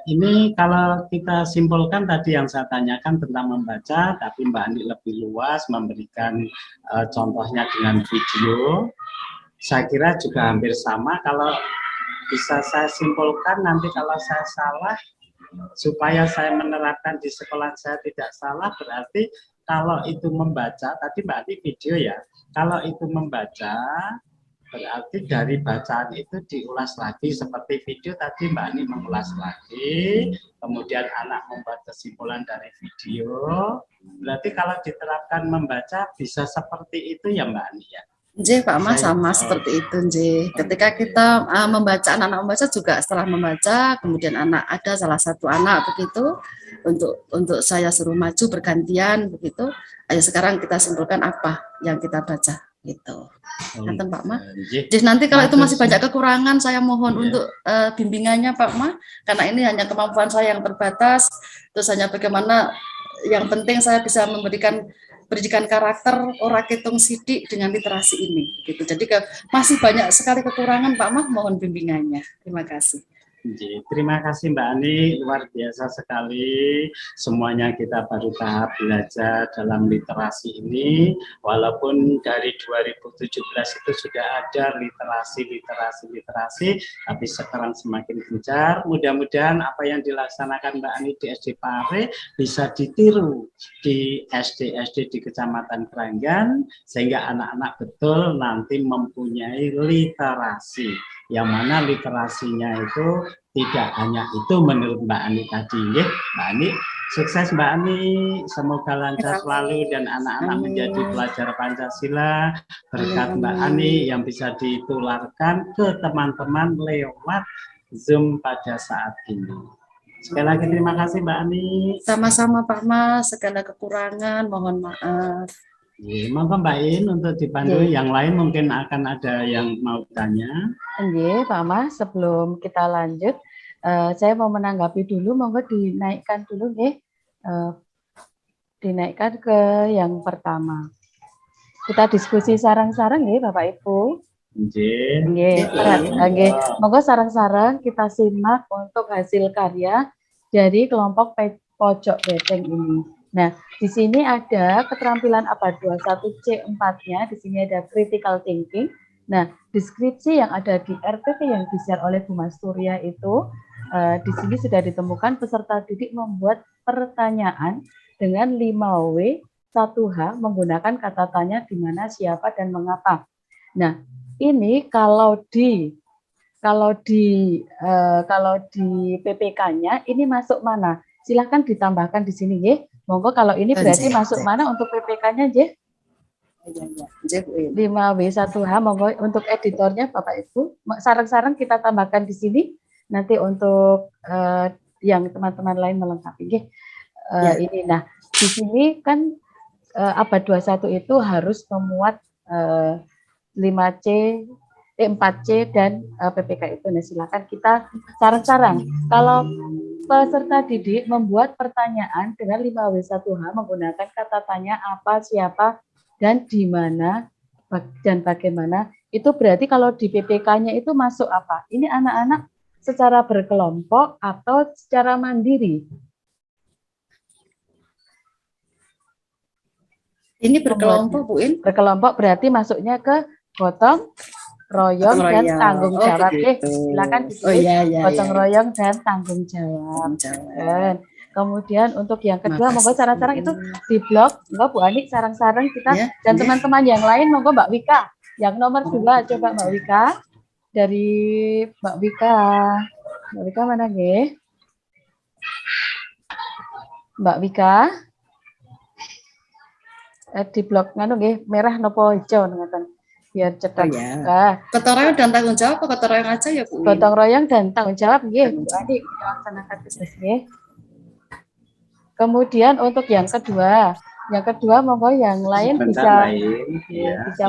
Ini kalau kita simpulkan tadi yang saya tanyakan tentang membaca, tapi Mbak Ani lebih luas memberikan contohnya dengan video. Saya kira juga hampir sama. Kalau bisa saya simpulkan, nanti kalau saya salah, supaya saya menerapkan di sekolah saya tidak salah, berarti kalau itu membaca, tadi Mbak Ani video ya, kalau itu membaca, berarti dari bacaan itu diulas lagi, seperti video tadi Mbak Ani mengulas lagi, kemudian anak membuat kesimpulan dari video, berarti kalau diterapkan membaca bisa seperti itu ya Mbak Ani ya? Pak Mas sama seperti itu ketika kita membaca, anak-anak membaca juga setelah membaca, kemudian anak ada salah satu anak begitu untuk saya suruh maju bergantian begitu, ayo sekarang kita simpulkan apa yang kita baca gitu. Nanti Pak Mah. Jadi nanti kalau itu masih banyak kekurangan, saya mohon untuk bimbingannya Pak Mah, karena ini hanya kemampuan saya yang terbatas, terus hanya bagaimana yang penting saya bisa memberikan pendidikan karakter ora ketung sidik dengan literasi ini gitu. Jadi masih banyak sekali kekurangan Pak Mah, mohon bimbingannya. Terima kasih. Terima kasih Mbak Ani, luar biasa sekali. Semuanya kita baru tahap belajar dalam literasi ini, walaupun dari 2017 itu sudah ada literasi, tapi sekarang semakin gencar. Mudah-mudahan apa yang dilaksanakan Mbak Ani di SD Pare bisa ditiru di SD-SD di Kecamatan Keranggan, sehingga anak-anak betul nanti mempunyai literasi, yang mana literasinya itu tidak hanya itu menurut Mbak Ani tadi. Mbak Ani, sukses Mbak Ani, semoga lancar selalu dan anak-anak menjadi pelajar Pancasila, berkat Mbak Ani yang bisa ditularkan ke teman-teman lewat Zoom pada saat ini. Sekali lagi terima kasih Mbak Ani. Sama-sama Pak Mas, segala kekurangan mohon maaf. Monggo Mbak In untuk dipandu, yang lain mungkin akan ada yang mau tanya. Pak Mas, sebelum kita lanjut, saya mau menanggapi dulu, monggo dinaikkan dulu dinaikkan ke yang pertama. Kita diskusi sarang-sarang Bapak Ibu. Monggo sarang-sarang kita simak untuk hasil karya dari kelompok pojok beteng ini. Nah, di sini ada keterampilan ABAD 21C4-nya, di sini ada critical thinking. Nah, deskripsi yang ada di RPP yang di-share oleh Bu Mas Surya itu, di sini sudah ditemukan peserta didik membuat pertanyaan dengan 5W, 1H menggunakan kata tanya di mana, siapa, dan mengapa. Nah, ini kalau di PPK-nya ini masuk mana? Silahkan ditambahkan di sini, Monggo kalau ini berarti masuk mana untuk PPK-nya, 5W1H, monggo untuk editornya Bapak Ibu. Sarang-sarang kita tambahkan di sini, nanti untuk yang teman-teman lain melengkapi. Ini, nah di sini kan ABAD 21 itu harus memuat 5C, 4C dan PPK itu. Nah, silakan kita sarang-sarang. Kalau peserta didik membuat pertanyaan dengan 5W1H menggunakan kata tanya apa, siapa, dan di mana, dan bagaimana, itu berarti kalau di PPK-nya itu masuk apa? Ini anak-anak secara berkelompok atau secara mandiri? Ini berkelompok, Bu In. Berkelompok berarti masuknya ke gotong royong dan tanggung jawab. Silakan ditulis gotong royong dan tanggung jawab. Dan kemudian untuk yang kedua, monggo sarang-sarang itu di blog, monggo Bu Ani sarang-sarang kita dan teman-teman yang lain, monggo Mbak Wika. Yang nomor 2 coba Mbak Wika. Dari Mbak Wika. Mbak Wika mana nggih? Mbak Wika. Di blog nganu nggih, merah nopo hijau ngoten. Biar cepat. Gotong royong dan tanggung jawab apa gotong royong aja ya, Bu? Gotong royong dan tanggung jawab nggih, Bu Adi, laksanakan tugas nggih. Kemudian untuk yang kedua monggo yang lain bisa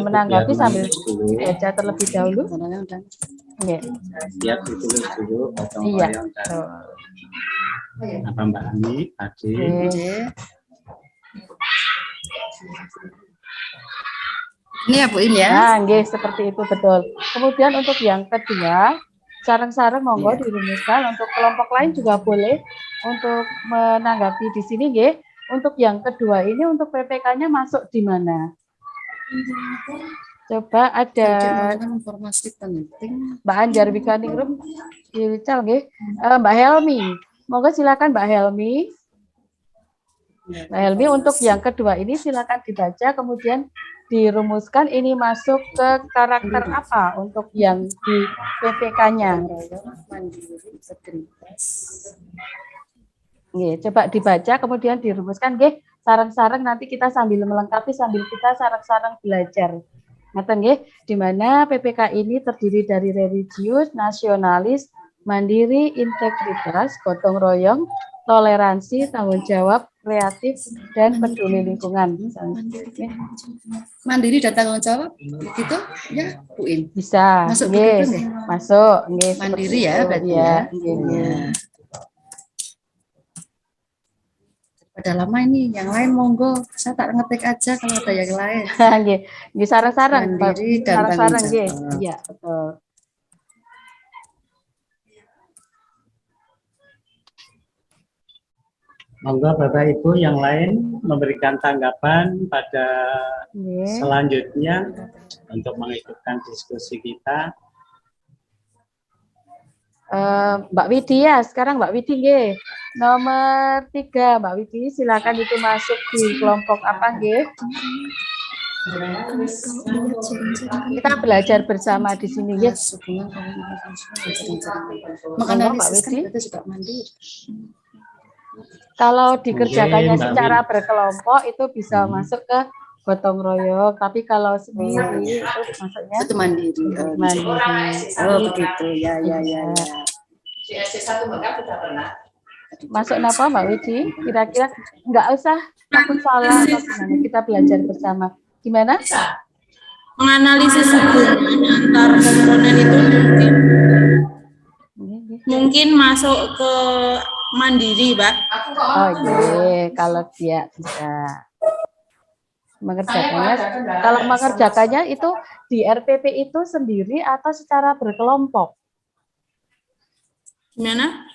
menanggapi sambil baca terlebih dahulu. Nggih. Siap ditulis dulu gotong Iya. royong dan apa Mbak Ani tadi. Ini ya Bu In ya. Nah, nggih seperti itu betul. Kemudian untuk yang kedua, sarang-sarang monggo dirumuskan, untuk kelompok lain juga boleh untuk menanggapi di sini nggih. Untuk yang kedua ini untuk PPK-nya masuk di mana? Coba ada informasi penting. Mbak Anjar Wikaningrum, Ical nggih. Mbak Helmi, monggo silakan Mbak Helmi. Mbak Helmi untuk yang kedua ini silakan dibaca, kemudian dirumuskan ini masuk ke karakter apa untuk yang di PPK-nya. Coba dibaca, kemudian dirumuskan. Sarang-sarang nanti kita sambil melengkapi, sambil kita sarang-sarang belajar. Ngaten nggih, di mana PPK ini terdiri dari religius, nasionalis, mandiri, integritas, gotong royong, toleransi, tanggung jawab, kreatif, dan peduli lingkungan. Mandiri dan tanggung jawab, gitu ya, Bu In? Bisa. Masuk begitu nggih? Masuk. Mandiri ya, berarti ya. Pada lama ini, yang lain monggo, saya tak ngetik aja kalau ada yang lain. Nggih, sarang-sarang. Mandiri dan tanggung jawab. Iya, betul. Monggo Bapak Ibu yang lain memberikan tanggapan pada selanjutnya untuk mengikutkan diskusi kita. Mbak Widi ya, sekarang Mbak Widi nggih. Nomor 3, Mbak Widi silakan itu masuk di kelompok apa nggih? Kita belajar bersama di sini ya. Menganalisis kan itu juga mandiri. Kalau dikerjakannya secara berkelompok itu bisa masuk ke gotong royong, tapi kalau sendiri itu masuknya itu mandiri. Oh begitu ya. Di SD1 Mekah sudah pernah. Masuk apa Mbak Widi? Kira-kira nggak usah takut salah atau gimana, kita belajar bersama. Gimana? Menganalisis hubungan antar komponen itu mungkin masuk ke mandiri, Pak. Oh iya, kalau dia bisa mengerjakannya. Kalau mengerjakannya itu di RPP itu sendiri atau secara berkelompok? Gimana?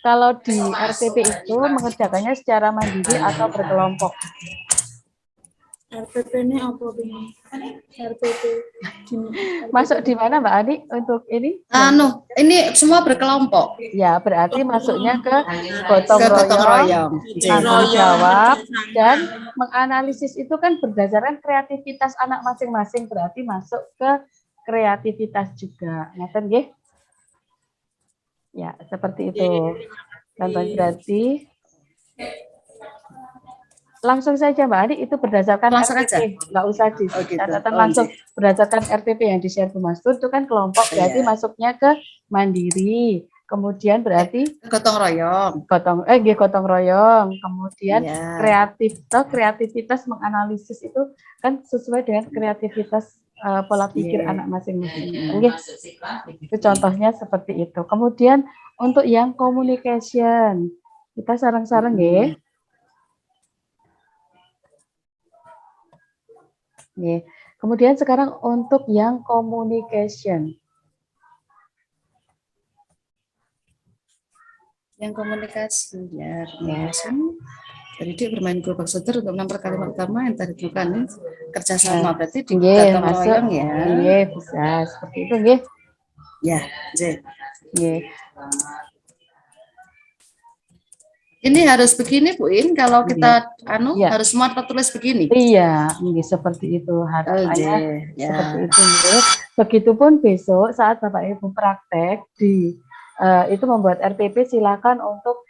Kalau di RPP itu mengerjakannya secara mandiri atau berkelompok? RPP ini apa ini? RPP masuk di mana Mbak Ani untuk ini? Ini semua berkelompok. Ya, berarti masuknya ke gotong royong, tanggung jawab, dan menganalisis itu kan berdasarkan kreativitas anak masing-masing, berarti masuk ke kreativitas juga. Ngaten nggih? Ya, seperti itu. Contoh berarti langsung saja Mbak Ani itu berdasarkan langsung RPP, aja. Nggak usah di catatan langsung berdasarkan RPP yang di-share Bu Mastur itu kan kelompok, berarti masuknya ke mandiri, kemudian berarti gotong royong, gotong royong, kemudian kreativitas menganalisis itu kan sesuai dengan kreativitas pola pikir Iya. anak masing-masing. Nggih. Itu contohnya seperti itu. Kemudian untuk yang communication, kita sareng-sareng nggih. Nggih. Kemudian sekarang untuk yang communication. Yang komunikasi ya, jadi bermain gerobak soter untuk menambah kalimat utama yang tadi bukan kerjasama, berarti di Nggih, gotong masuk. royong ya. Nggih, bisa seperti itu nggih. Ya, J. Nggih. Ini harus begini Bu In, kalau kita Iya. harus semua tertulis begini. Iya, nggih seperti itu harapannya. Ya. Seperti itu nggih. Begitupun besok saat Bapak Ibu praktek di itu membuat RPP, silakan untuk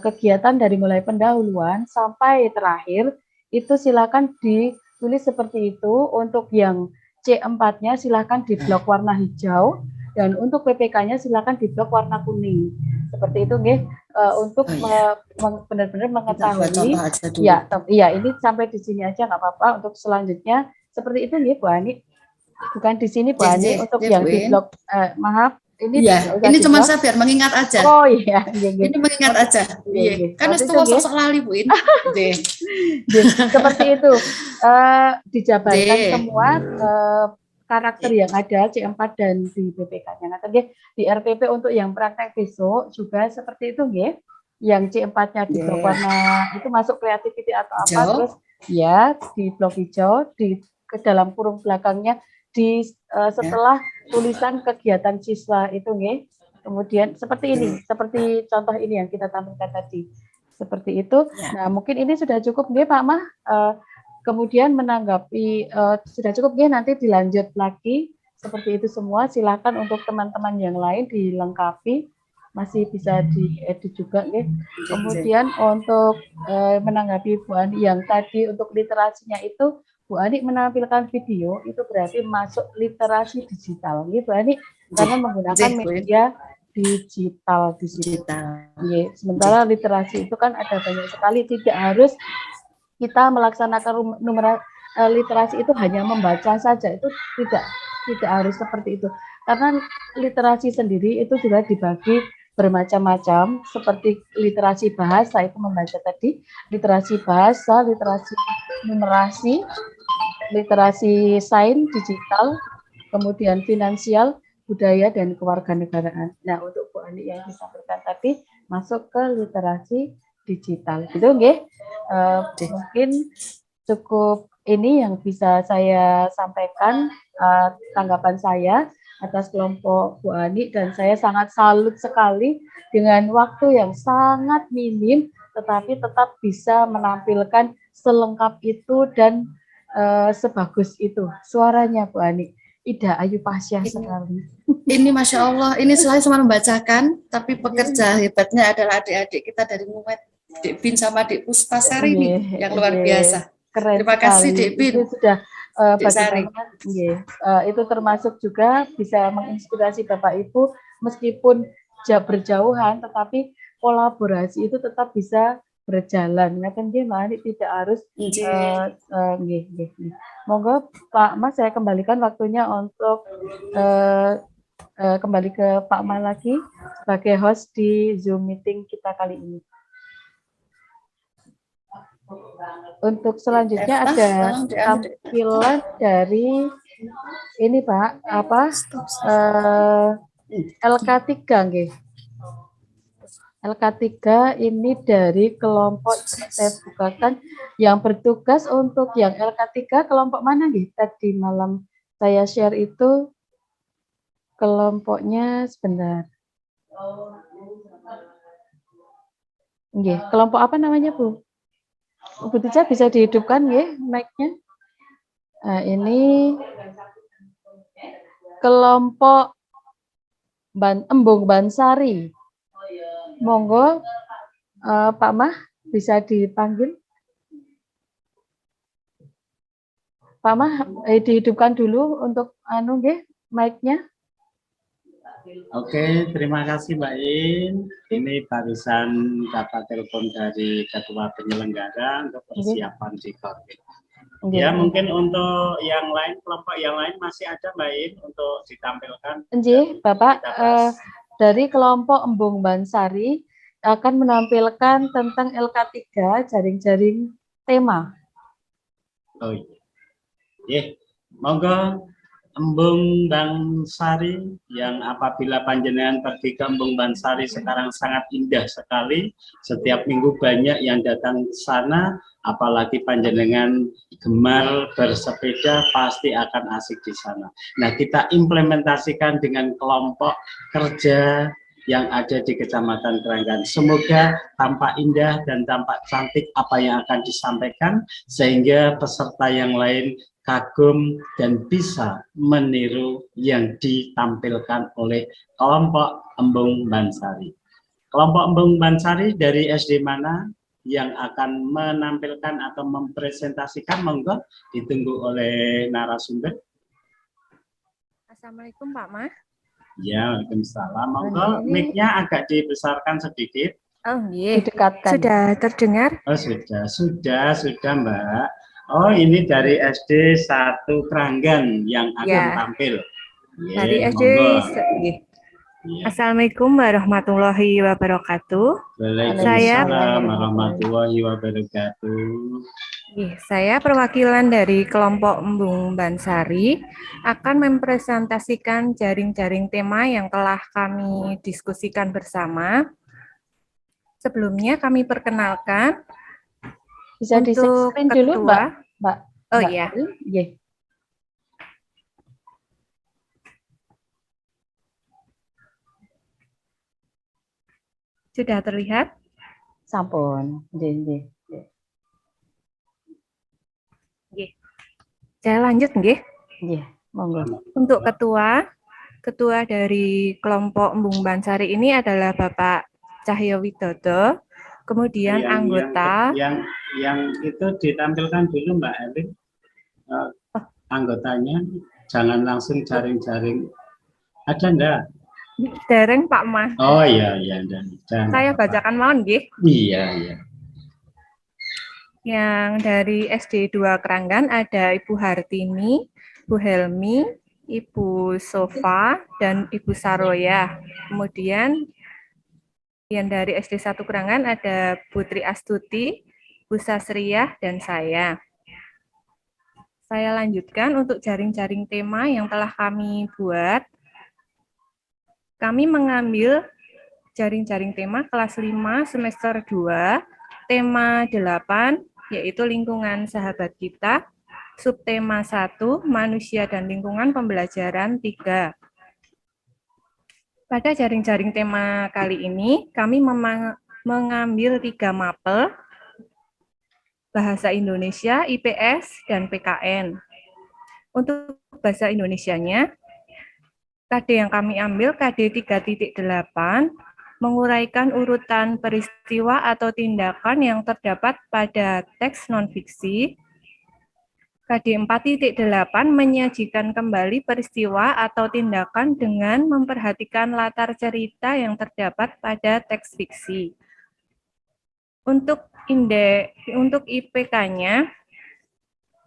kegiatan dari mulai pendahuluan sampai terakhir itu silakan ditulis seperti itu. Untuk yang C4-nya silakan di blok warna hijau dan untuk PPK-nya silakan di blok warna kuning. Seperti itu nggih, untuk benar-benar mengetahui. Ya, iya ini sampai di sini aja nggak apa-apa. Untuk selanjutnya seperti itu nggih Bu Ani. Bukan di sini Bu Ani, untuk yang di blok maaf. Ini cuma saya biar mengingat aja. Oh iya, ini mengingat aja. Iya. Kan itu sosok lali Bu In. Seperti itu. Dijabarkan semua karakter yang ada C4 dan di PPK-nya. Di RPP untuk yang praktek besok juga seperti itu nggih. Yang C4-nya di blok warna itu masuk creativity atau apa, terus ya di blok hijau ke dalam kurung belakangnya setelah tulisan kegiatan siswa itu nggih. Kemudian seperti ini, seperti contoh ini yang kita tampilkan tadi. Seperti itu. Nah, mungkin ini sudah cukup nggih Pak Mah. Kemudian menanggapi sudah cukup nggih, nanti dilanjut lagi. Seperti itu semua. Silakan untuk teman-teman yang lain dilengkapi. Masih bisa diedit juga nggih. Kemudian untuk menanggapi Bu Ani yang tadi untuk literasinya itu Bu Ani menampilkan video itu berarti masuk literasi digital, nggih Bu Ani, karena menggunakan media digital di sini. Sementara literasi itu kan ada banyak sekali, tidak harus kita melaksanakan literasi itu hanya membaca saja, itu tidak harus seperti itu. Karena literasi sendiri itu juga dibagi bermacam-macam, seperti literasi bahasa itu membaca tadi, literasi bahasa, literasi numerasi, literasi sains digital, kemudian finansial, budaya, dan kewarganegaraan. Nah, untuk Bu Ani yang disampaikan tadi masuk ke literasi digital. Gitu nggih. Mungkin cukup ini yang bisa saya sampaikan tanggapan saya atas kelompok Bu Ani, dan saya sangat salut sekali dengan waktu yang sangat minim tetapi tetap bisa menampilkan selengkap itu dan sebagus itu suaranya Bu Ani. Ida Ayu Pasya sekali. Ini Masya Allah, ini selain cuma membacakan, tapi pekerja hebatnya adalah adik-adik kita dari Mumet, Dek Bin sama Dek Puspasari ini yang luar biasa. Keren Terima kasih Dek Bin. Itu sudah bagaimana? Itu termasuk juga bisa menginspirasi Bapak Ibu meskipun berjauhan, tetapi kolaborasi itu tetap bisa berjalan. Ngaten nggih Mbak Ani, tidak harus nggih. Monggo Pak Mas, saya kembalikan waktunya untuk kembali ke Pak Mas lagi sebagai host di Zoom meeting kita kali ini. Untuk selanjutnya ada tampilan dari ini Pak, LK3 nggih. LK3 ini dari kelompok, saya bukakan yang bertugas untuk yang LK3 kelompok mana nggih? Tadi malam saya share itu kelompoknya sebentar. Nggih, kelompok apa namanya Bu? Bu Tica bisa dihidupkan nggih mic-nya? Nah, ini kelompok Embung Bansari. Monggo Pak Mah bisa dipanggil. Pak Mah dihidupkan dulu untuk nggih mic-nya. Oke, terima kasih Mbak In. Ini barusan dapat telepon dari Ketua Penyelenggara untuk persiapan di COVID. Nggih. Ya, mungkin untuk yang lain, kelompok yang lain masih ada Mbak In untuk ditampilkan. Nggih, Bapak, Kita bahas. dari kelompok Embung Bansari akan menampilkan tentang LK3 jaring-jaring tema. Oh iya. Monggo Embung Bansari yang apabila panjenengan pergi ke Embung Bansari sekarang sangat indah sekali. Setiap minggu banyak yang datang ke sana, apalagi panjenengan gemar bersepeda pasti akan asik di sana. Nah, kita implementasikan dengan kelompok kerja yang ada di Kecamatan Keranggan. Semoga tampak indah dan tampak cantik apa yang akan disampaikan sehingga peserta yang lain kagum dan bisa meniru yang ditampilkan oleh kelompok Embung Bansari. Kelompok Embung Bansari dari SD mana yang akan menampilkan atau mempresentasikan? Monggo ditunggu oleh narasumber. Assalamualaikum Pak Mas. Ya, waalaikumsalam. Monggo mic-nya agak dibesarkan sedikit. Oh iya, Didekatkan. sudah terdengar? Oh sudah Mbak. Oh ini dari SD 1 Keranggan yang akan Ya. tampil. Dari SD. Iya. Assalamualaikum warahmatullahi wabarakatuh. Waalaikumsalam warahmatullahi wabarakatuh. Saya perwakilan dari kelompok Embung Bansari akan mempresentasikan jaring-jaring tema yang telah kami diskusikan bersama. Sebelumnya kami perkenalkan Bisa untuk di-screen dulu, ketua. Mbak. Oh Mbak iya. Arin? Nggih. Sudah terlihat? Sampun. Nggih. Saya lanjut nggih. Nggih, monggo. Untuk ketua dari kelompok Embung Bansari ini adalah Bapak Cahyo Widodo, kemudian anggota. Yang itu ditampilkan dulu Mbak Elin. Anggotanya jangan langsung jaring-jaring. Ada enggak? Dereng Pak Mas. Oh iya. Jangan. Saya bacakan mawon nggih. Iya. Yang dari SD 2 Keranggan ada Ibu Hartini, Bu Helmi, Ibu Sofa, dan Ibu Saroya. Kemudian yang dari SD 1 Keranggan ada Putri Astuti, Bu Sasriyah, dan saya. Saya lanjutkan untuk jaring-jaring tema yang telah kami buat. Kami mengambil jaring-jaring tema kelas 5 semester 2, tema 8, yaitu lingkungan sahabat kita, subtema 1, manusia dan lingkungan pembelajaran 3. Pada jaring-jaring tema kali ini, kami mengambil 3 mapel, Bahasa Indonesia, IPS, dan PKN. Untuk Bahasa Indonesianya, KD yang kami ambil KD 3.8, menguraikan urutan peristiwa atau tindakan yang terdapat pada teks non-fiksi. KD 4.8 menyajikan kembali peristiwa atau tindakan dengan memperhatikan latar cerita yang terdapat pada teks fiksi. Untuk IPK-nya,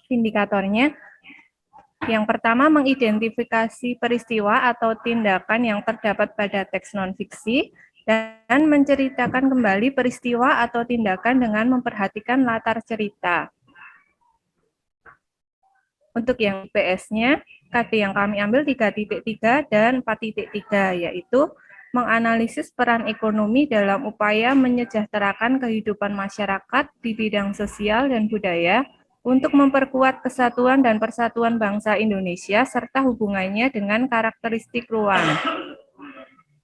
indikatornya, yang pertama mengidentifikasi peristiwa atau tindakan yang terdapat pada teks non-fiksi dan menceritakan kembali peristiwa atau tindakan dengan memperhatikan latar cerita. Untuk yang IPS-nya, KD yang kami ambil 3.3 dan 4.3, yaitu menganalisis peran ekonomi dalam upaya menyejahterakan kehidupan masyarakat di bidang sosial dan budaya untuk memperkuat kesatuan dan persatuan bangsa Indonesia serta hubungannya dengan karakteristik ruang.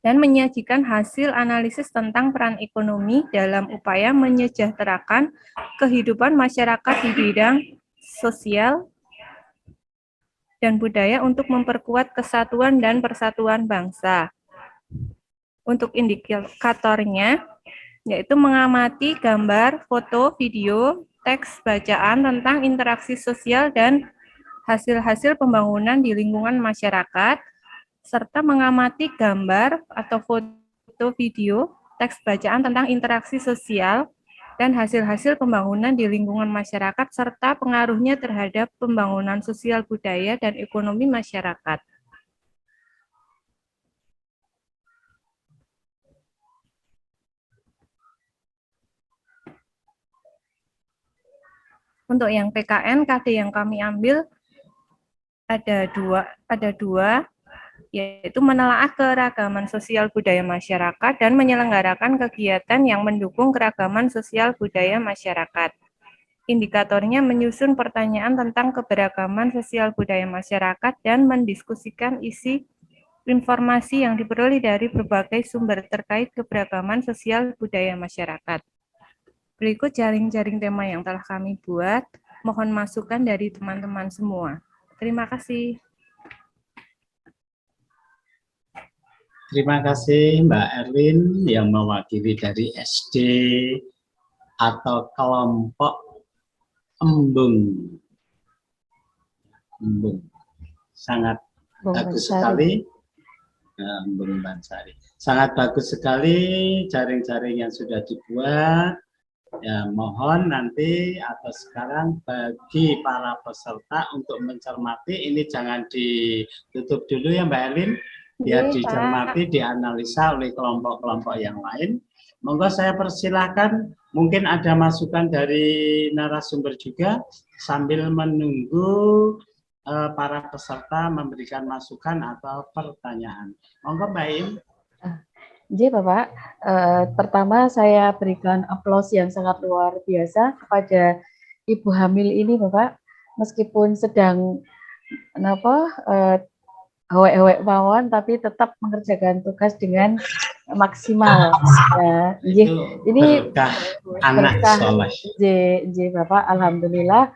Dan menyajikan hasil analisis tentang peran ekonomi dalam upaya menyejahterakan kehidupan masyarakat di bidang sosial dan budaya untuk memperkuat kesatuan dan persatuan bangsa. Untuk indikatornya, yaitu mengamati gambar, foto, video, teks bacaan tentang interaksi sosial dan hasil-hasil pembangunan di lingkungan masyarakat, serta mengamati gambar atau foto, video, teks bacaan tentang interaksi sosial dan hasil-hasil pembangunan di lingkungan masyarakat serta pengaruhnya terhadap pembangunan sosial budaya dan ekonomi masyarakat. Untuk yang PKN, KD yang kami ambil ada dua, yaitu menelaah keragaman sosial budaya masyarakat dan menyelenggarakan kegiatan yang mendukung keragaman sosial budaya masyarakat. Indikatornya menyusun pertanyaan tentang keberagaman sosial budaya masyarakat dan mendiskusikan isi informasi yang diperoleh dari berbagai sumber terkait keberagaman sosial budaya masyarakat. Berikut jaring-jaring tema yang telah kami buat. Mohon masukan dari teman-teman semua. Terima kasih. Terima kasih Mbak Erlin yang mewakili dari SD atau kelompok Embung. Sangat bagus sekali. Embung Bansari. Sangat bagus sekali jaring-jaring yang sudah dibuat. Ya, mohon nanti atau sekarang bagi para peserta untuk mencermati, ini jangan ditutup dulu ya Mbak Erlin. Biar dicermati, dianalisa oleh kelompok-kelompok yang lain. Monggo saya persilahkan, mungkin ada masukan dari narasumber juga, sambil menunggu para peserta memberikan masukan atau pertanyaan. Monggo Mbak Im. Jadi Bapak, pertama saya berikan aplaus yang sangat luar biasa kepada Ibu hamil ini Bapak, meskipun sedang hewek-hewek mawon, tapi tetap mengerjakan tugas dengan maksimal. Ini berkah anak soleh. Bapak, alhamdulillah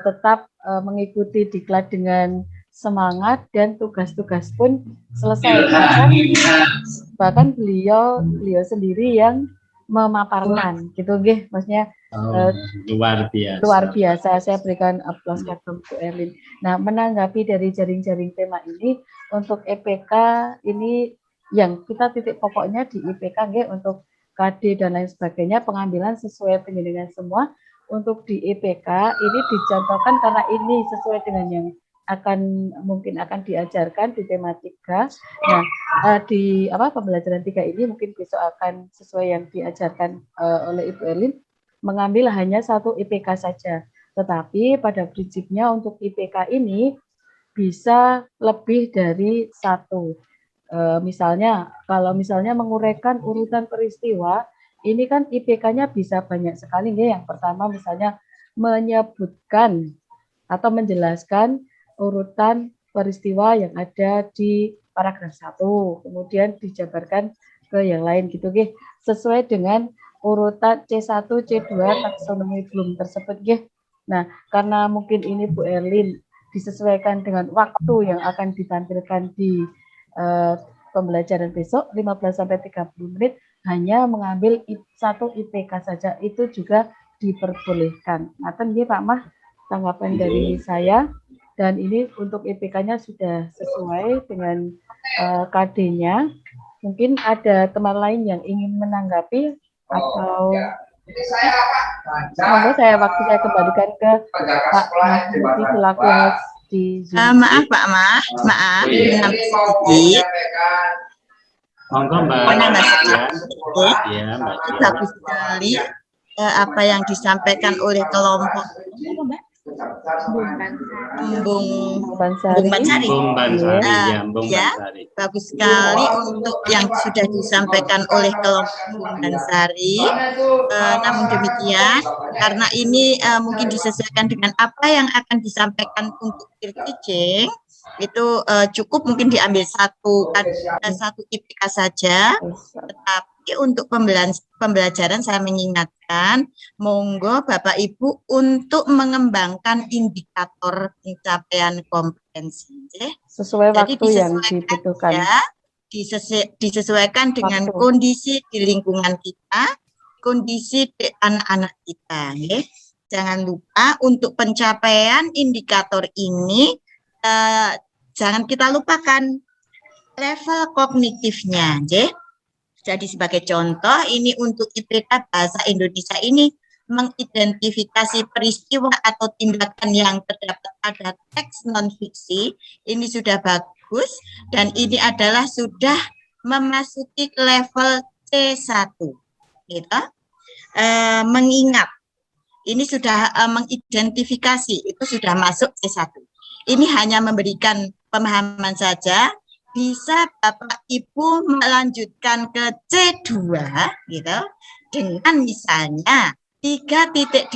tetap mengikuti diklat dengan semangat dan tugas-tugas pun selesai. Bahkan beliau sendiri yang memaparkan, gitu, maksudnya. Luar biasa. Luar biasa, saya berikan aplaus kepada Bu Erlin. Nah, menanggapi dari jaring-jaring tema ini, untuk EPK ini yang kita titik pokoknya di IPK untuk KD dan lain sebagainya, pengambilan sesuai dengan semua. Untuk di EPK ini dicontohkan karena ini sesuai dengan yang mungkin akan diajarkan di tema 3. Nah, di pembelajaran 3 ini mungkin besok akan sesuai yang diajarkan oleh Ibu Erlin, mengambil hanya satu IPK saja. Tetapi pada prinsipnya untuk IPK ini bisa lebih dari satu. Misalnya, kalau misalnya menguraikan urutan peristiwa, ini kan IPK-nya bisa banyak sekali. Yang pertama misalnya menyebutkan atau menjelaskan urutan peristiwa yang ada di paragraf 1, kemudian dijabarkan ke yang lain gitu, sesuai dengan urutan C1, C2 taksonomi Bloom tersebut, Nah, karena mungkin ini Bu Erlin disesuaikan dengan waktu yang akan ditampilkan di pembelajaran besok 15-30 menit, hanya mengambil satu IPK saja, itu juga diperbolehkan. Nah, Pak Mah, tanggapan dari saya, dan ini untuk IPK-nya sudah sesuai dengan KD-nya. Mungkin ada teman lain yang ingin menanggapi atau saya kembalikan ke Pak Mahmudi selaku host di Zoom. Maaf Pak Mah, sedikit. Monggo Mbak. Bagus sekali apa yang disampaikan oleh kelompok Embung Bansari. Bagus sekali untuk yang sudah disampaikan oleh kelompok Embung Bansari. Namun demikian, karena ini mungkin disesuaikan dengan apa yang akan disampaikan untuk teaching, itu cukup mungkin diambil satu IPK saja. Tetapi untuk pembelajaran saya mengingatkan, monggo Bapak Ibu untuk mengembangkan indikator pencapaian kompetensi. Sesuai waktu yang dibutuhkan. Disesuaikan dengan kondisi di lingkungan kita, kondisi di anak-anak kita. Jangan lupa untuk pencapaian indikator ini, jangan kita lupakan level kognitifnya. Jadi sebagai contoh, ini untuk IPK Bahasa Indonesia ini mengidentifikasi peristiwa atau tindakan yang terdapat pada teks non-fiksi, ini sudah bagus, dan ini adalah sudah memasuki level C1. Gitu. Mengingat, ini sudah mengidentifikasi, itu sudah masuk C1. Ini hanya memberikan pemahaman saja, bisa Bapak Ibu melanjutkan ke C2 gitu dengan misalnya 3.8.2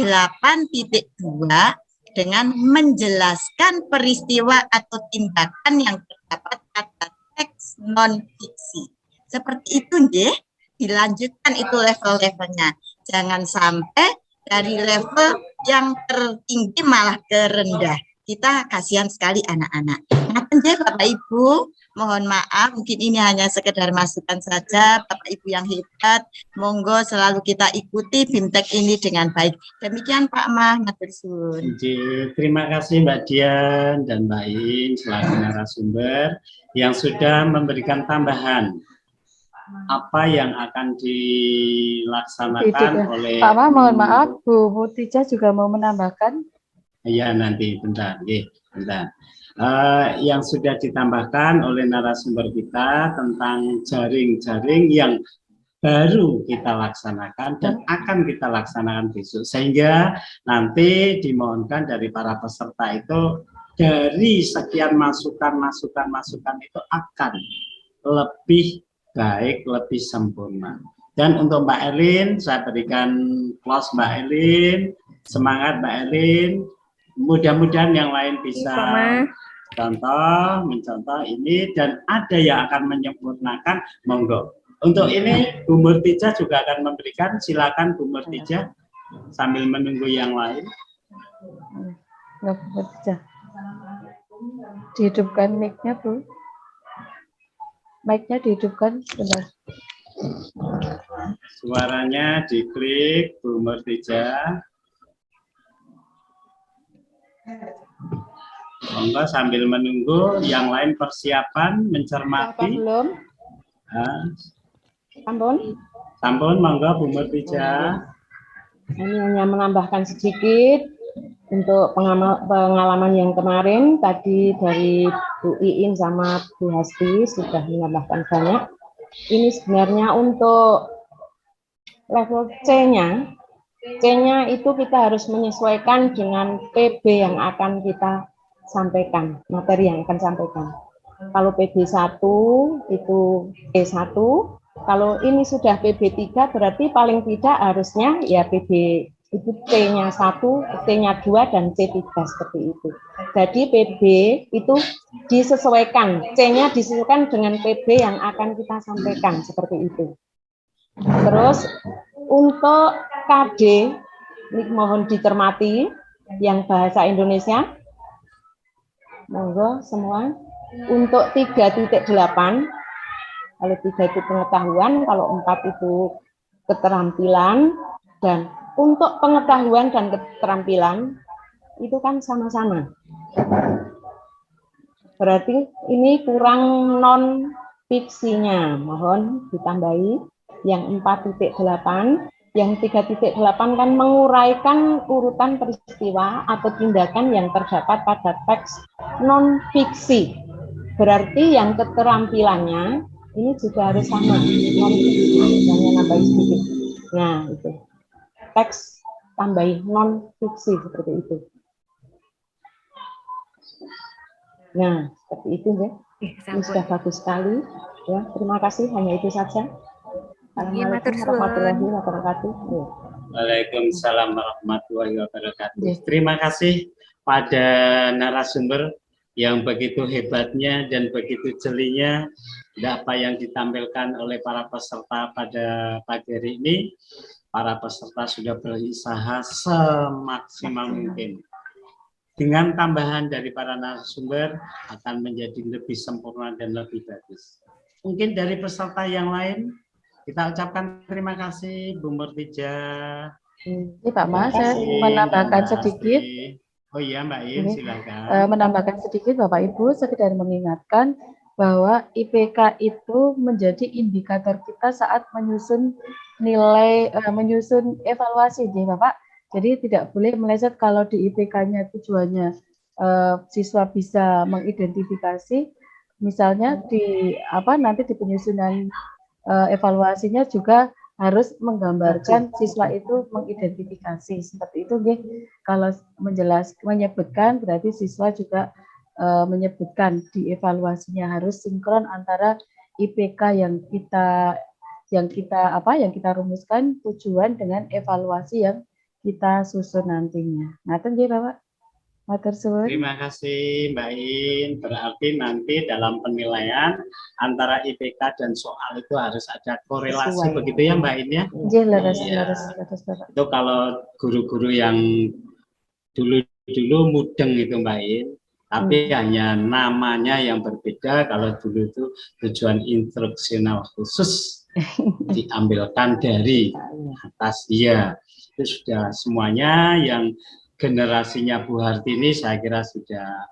dengan menjelaskan peristiwa atau tindakan yang terdapat pada teks non fiksi. Seperti itu nggih, dilanjutkan itu level-levelnya. Jangan sampai dari level yang tertinggi malah ke rendah. Kita kasihan sekali anak-anak. Ngaten nggih Bapak Ibu, mohon maaf, mungkin ini hanya sekedar masukan saja. Bapak Ibu yang hebat, monggo selalu kita ikuti BIMTEK ini dengan baik. Demikian Pak Mah, matur suwun. Terima kasih Mbak Dian dan Mbak In selaku narasumber yang sudah memberikan tambahan apa yang akan dilaksanakan oleh Pak Mah, mohon maaf, Bu Mutija juga mau menambahkan. Ya, nanti bentar, bentar. Yang sudah ditambahkan oleh narasumber kita tentang jaring-jaring yang baru kita laksanakan dan akan kita laksanakan besok, sehingga nanti dimohonkan dari para peserta itu dari sekian masukan itu akan lebih baik, lebih sempurna. Dan untuk Mbak Elin, saya berikan close Mbak Elin, semangat Mbak Elin. Mudah-mudahan yang lain bisa mencontoh ini, dan ada yang akan menyempurnakan, monggo. Untuk ini Bu Murtija juga akan memberikan, silakan Bu Murtija sambil menunggu yang lain. Bu Murtija, dihidupkan mic-nya Bu. Mic-nya dihidupkan, benar. Suaranya diklik Bu Murtija. Monggo sambil menunggu yang lain persiapan mencermati. Belum? Sampun, monggo Bu Murtija. Ini hanya menambahkan sedikit untuk pengalaman yang kemarin tadi dari Bu Iin sama Bu Hasti sudah menambahkan banyak. Ini sebenarnya untuk level C-nya. C-nya itu kita harus menyesuaikan dengan PB yang akan kita sampaikan, materi yang akan sampaikan. Kalau PB1 itu P1, kalau ini sudah PB3 berarti paling tidak harusnya ya PB itu T-nya 1, T-nya 2, dan C3 seperti itu. Jadi PB itu disesuaikan, C-nya disesuaikan dengan PB yang akan kita sampaikan, seperti itu. Terus untuk KD, ini mohon dicermati yang bahasa Indonesia, monggo semua. Untuk 3.8, kalau 3 itu pengetahuan, kalau 4 itu keterampilan, dan untuk pengetahuan dan keterampilan itu kan sama-sama. Berarti ini kurang non fiksinya, mohon ditambahi yang 4.8. Yang 3.8 kan menguraikan urutan peristiwa atau tindakan yang terdapat pada teks non fiksi. Berarti yang keterampilannya ini juga harus sama, non fiksi, hanya nambahin sedikit. Nah, itu. Teks tambahin non fiksi seperti itu. Nah, seperti itu ya. Ini sudah bagus sekali. Ya, terima kasih. Hanya itu saja. Assalamualaikum warahmatullahi wabarakatuh. Waalaikumsalam warahmatullahi wabarakatuh. Terima kasih pada narasumber yang begitu hebatnya dan begitu jelinya apa yang ditampilkan oleh para peserta pada pagi hari ini. Para peserta sudah berusaha semaksimal mungkin. Dengan tambahan dari para narasumber akan menjadi lebih sempurna dan lebih bagus. Mungkin dari peserta yang lain, kita ucapkan terima kasih Bu Murtija. Ini Pak Mas, saya menambahkan sedikit. Oh iya Mbak In, silakan. Menambahkan sedikit Bapak Ibu, sekedar mengingatkan bahwa IPK itu menjadi indikator kita saat menyusun nilai, menyusun evaluasi, nih Bapak. Jadi tidak boleh meleset kalau di IPK-nya tujuannya siswa bisa mengidentifikasi, misalnya nanti di penyusunan evaluasinya juga harus menggambarkan siswa itu mengidentifikasi seperti itu, kalau menyebutkan berarti siswa juga menyebutkan di evaluasinya harus sinkron antara IPK yang kita rumuskan tujuan dengan evaluasi yang kita susun nantinya. Ngaten nggih Bapak? Matur suwun. Terima kasih Mbak In. Berarti nanti dalam penilaian antara IPK dan soal itu harus ada korelasi Sesuai. begitu ya Mbak In ya? Nggih, leres Bapak. Itu kalau guru-guru yang dulu mudeng itu Mbak In, tapi hanya namanya yang berbeda. Kalau dulu itu tujuan instruksional khusus diambilkan dari atas, ya itu sudah semuanya. Yang generasinya Bu Hartini saya kira sudah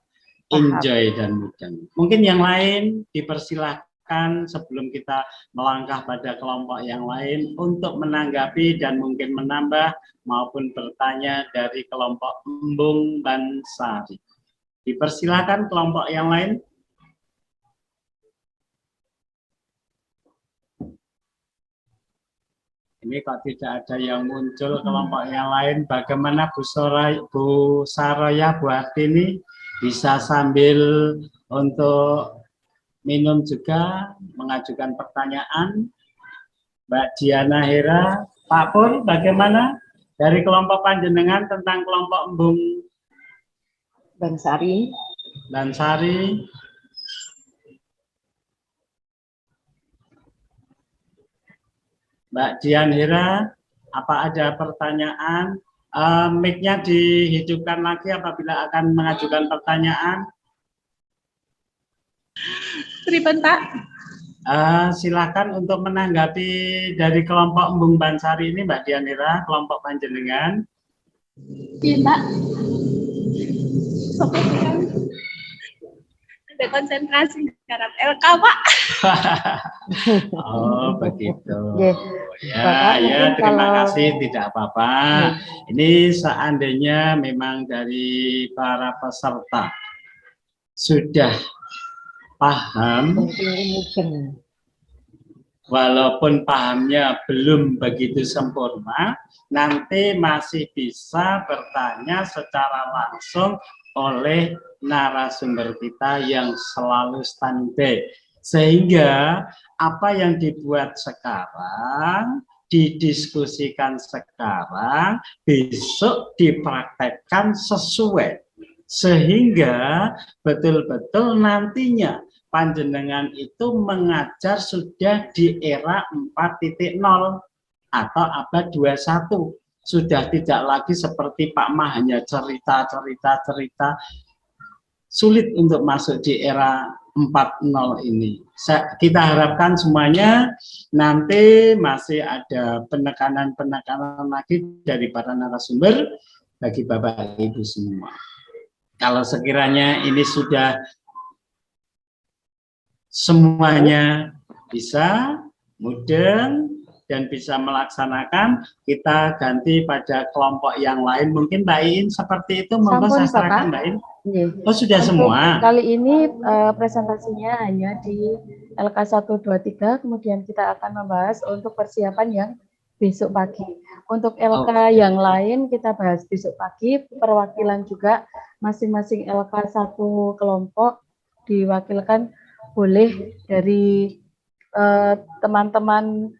enjoy dan mudeng. Mungkin yang lain dipersilahkan sebelum kita melangkah pada kelompok yang lain untuk menanggapi dan mungkin menambah maupun bertanya dari kelompok Embung Bansari. Dipersilakan kelompok yang lain. Ini kok tidak ada yang muncul kelompok yang lain. Bagaimana Bu Saroya, Bu Hartini bisa sambil untuk minum juga mengajukan pertanyaan. Mbak Diana Hera, Pak Pur, bagaimana dari kelompok panjenengan tentang kelompok Embung Bansari. Mbak Dian Hera, apa ada pertanyaan? Mic-nya dihidupkan lagi apabila akan mengajukan pertanyaan. Pripun Pak? Silakan untuk menanggapi dari kelompok Embung Bansari ini, Mbak Dian Hera, kelompok panjenengan. Iya Pak. Sampai kan ada konsentrasi garap LK Pak. Oh begitu. Bapak, Ya, terima kalau kasih, tidak apa-apa. Ini seandainya memang dari para peserta sudah paham, walaupun pahamnya belum begitu sempurna, nanti masih bisa bertanya secara langsung oleh narasumber kita yang selalu standby. Sehingga apa yang dibuat sekarang, didiskusikan sekarang, besok dipraktekkan sesuai. Sehingga betul-betul nantinya panjenengan itu mengajar sudah di era 4.0 atau abad 21. Sudah tidak lagi seperti Pak Mah hanya cerita. Sulit untuk masuk di era 4.0 ini. Kita harapkan semuanya nanti masih ada penekanan lagi dari para narasumber bagi Bapak Ibu semua. Kalau sekiranya ini sudah semuanya bisa, mudeng, dan bisa melaksanakan, kita ganti pada kelompok yang lain. Mungkin Mbak In seperti itu, monggo saya serahkan Mbak In. Oh sudah semua. Kali ini presentasinya hanya di LK 123, kemudian kita akan membahas untuk persiapan yang besok pagi. Untuk LK yang lain kita bahas besok pagi, perwakilan juga masing-masing LK satu kelompok diwakilkan boleh dari teman-teman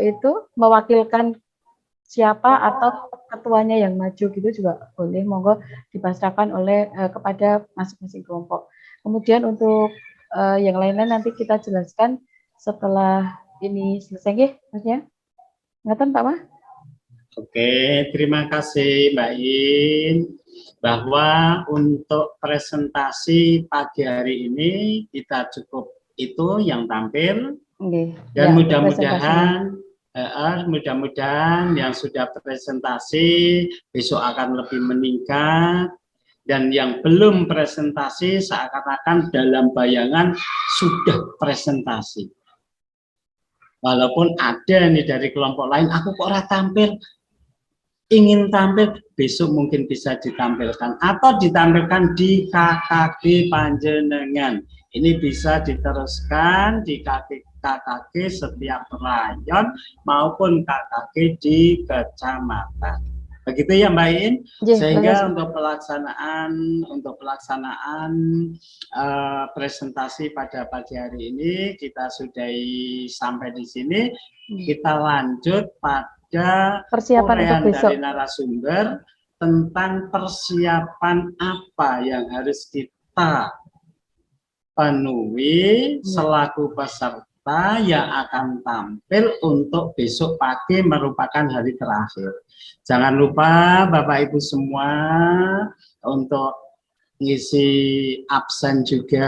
itu mewakilkan siapa atau ketuanya yang maju gitu juga boleh, monggo dipasrahkan oleh kepada masing-masing kelompok. Kemudian untuk yang lainnya nanti kita jelaskan setelah ini selesai, nggih, Masnya? Ngaten Pak Mah? Oke, terima kasih Mbak In. Bahwa untuk presentasi pagi hari ini kita cukup itu yang tampil. Dan mudah-mudahan yang sudah presentasi besok akan lebih meningkat Dan yang belum presentasi seakan-akan dalam bayangan sudah presentasi. Walaupun ada nih dari kelompok lain, aku kok ora tampil, ingin tampil, besok mungkin bisa ditampilkan atau ditampilkan di KKG panjenengan. Ini bisa diteruskan di KKG setiap rayon maupun KKG di kecamatan. Begitu ya Mbak In. Sehingga untuk pelaksanaan presentasi pada pagi hari ini kita sudahi sampai di sini. Kita lanjut pada uraian dari narasumber tentang persiapan apa yang harus kita penuhi selaku peserta yang akan tampil untuk besok pagi merupakan hari terakhir. Jangan lupa Bapak Ibu semua untuk ngisi absen juga.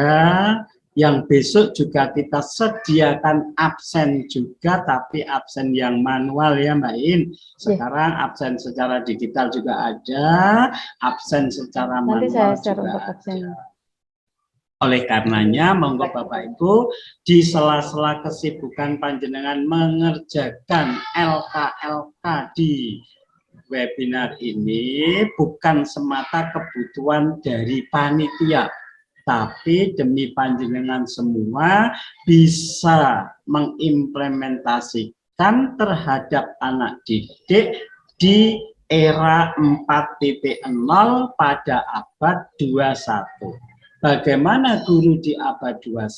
Yang besok juga kita sediakan absen juga, tapi absen yang manual ya Mbak In. Sekarang absen secara digital juga ada, absen secara manual juga ada. Oleh karenanya, monggo Bapak Ibu, di sela-sela kesibukan panjenengan mengerjakan LK di webinar ini bukan semata kebutuhan dari panitia, tapi demi panjenengan semua bisa mengimplementasikan terhadap anak didik di era 4.0 pada abad 21. Bagaimana guru di abad 21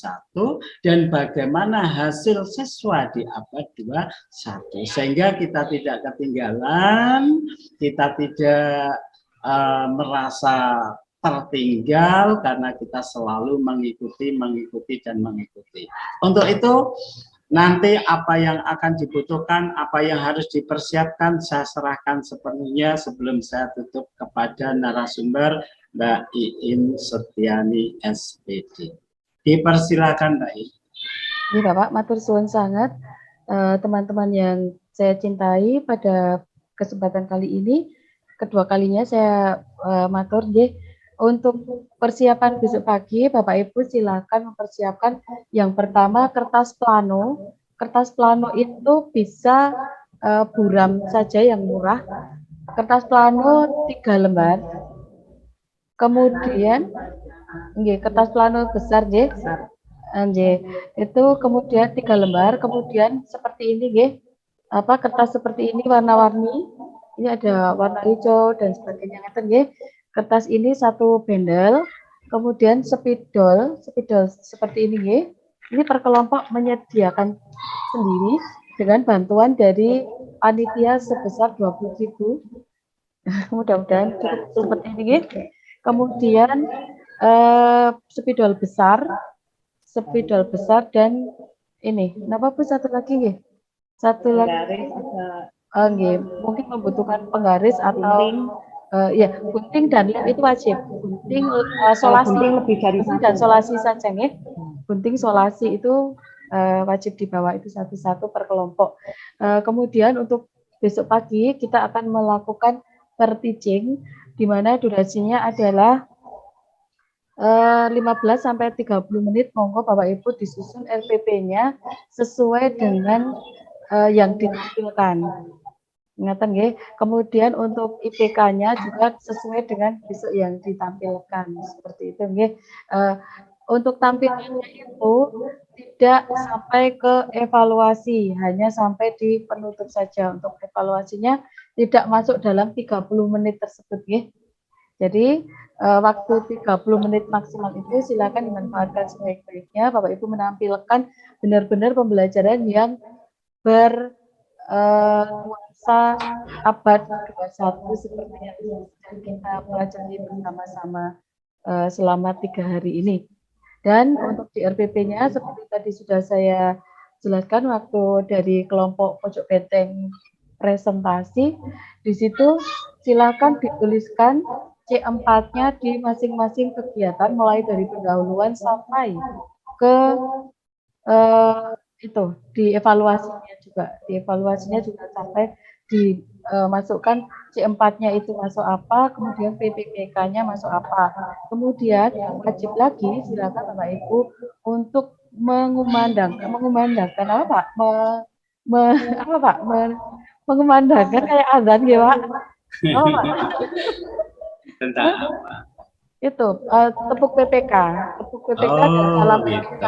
dan bagaimana hasil siswa di abad 21. Sehingga kita tidak ketinggalan, kita tidak merasa tertinggal karena kita selalu mengikuti. Untuk itu nanti apa yang akan dibutuhkan, apa yang harus dipersiapkan, saya serahkan sepenuhnya sebelum saya tutup kepada narasumber Mbak Iin Setiani SPD. Dipersilakan Mbak Iin. Iya Bapak, matur suwun sangat. Teman-teman yang saya cintai, pada kesempatan kali ini, kedua kalinya saya matur nggih. Untuk persiapan besok pagi, Bapak Ibu silakan mempersiapkan yang pertama kertas plano. Kertas plano itu bisa buram saja yang murah. Kertas plano 3 lembar. Kemudian kertas plano besar itu kemudian 3 lembar. Kemudian seperti ini kertas seperti ini warna-warni. Ini ada warna hijau dan sebagainya. Kertas ini 1 bendel, kemudian spidol seperti ini. Ini per kelompok menyediakan sendiri dengan bantuan dari panitia sebesar 20.000. Mudah-mudahan cukup seperti ini. Kemudian spidol besar dan ini. Kenapa Bu satu lagi Satu lagi. Mungkin membutuhkan penggaris atau gunting dan lem itu wajib. Gunting solasi lebih dari dan solasi saja Gunting solasi itu wajib dibawa, itu satu-satu per kelompok. Kemudian untuk besok pagi kita akan melakukan per-teaching, di mana durasinya adalah 15 sampai 30 menit. Monggo Bapak Ibu disusun RPP-nya sesuai dengan yang ditampilkan. Ingatan Kemudian untuk IPK-nya juga sesuai dengan besok yang ditampilkan, seperti itu Untuk tampilannya itu tidak sampai ke evaluasi, hanya sampai di penutup saja. Untuk evaluasinya tidak masuk dalam 30 menit tersebut Jadi waktu 30 menit maksimal itu silakan dimanfaatkan sebaik-baiknya. Bapak Ibu menampilkan benar-benar pembelajaran yang nuansa abad 21 seperti yang kita pelajari bersama-sama selama 3 hari ini. Dan untuk di RPP-nya seperti tadi sudah saya jelaskan waktu dari kelompok pojok benteng presentasi, di situ silakan dituliskan C4-nya di masing-masing kegiatan mulai dari pendahuluan sampai ke di evaluasinya juga. Di evaluasinya juga sampai di masukkan C4-nya itu masuk apa, kemudian PPPK-nya masuk apa. Kemudian yang wajib lagi silakan Bapak Ibu untuk mengumandangkan apa Pak? Apa Pak? Mengumandangkan kayak azan gitu Pak. Oh, Pak. Tentang apa? Itu tepuk PPK dan salam PPK.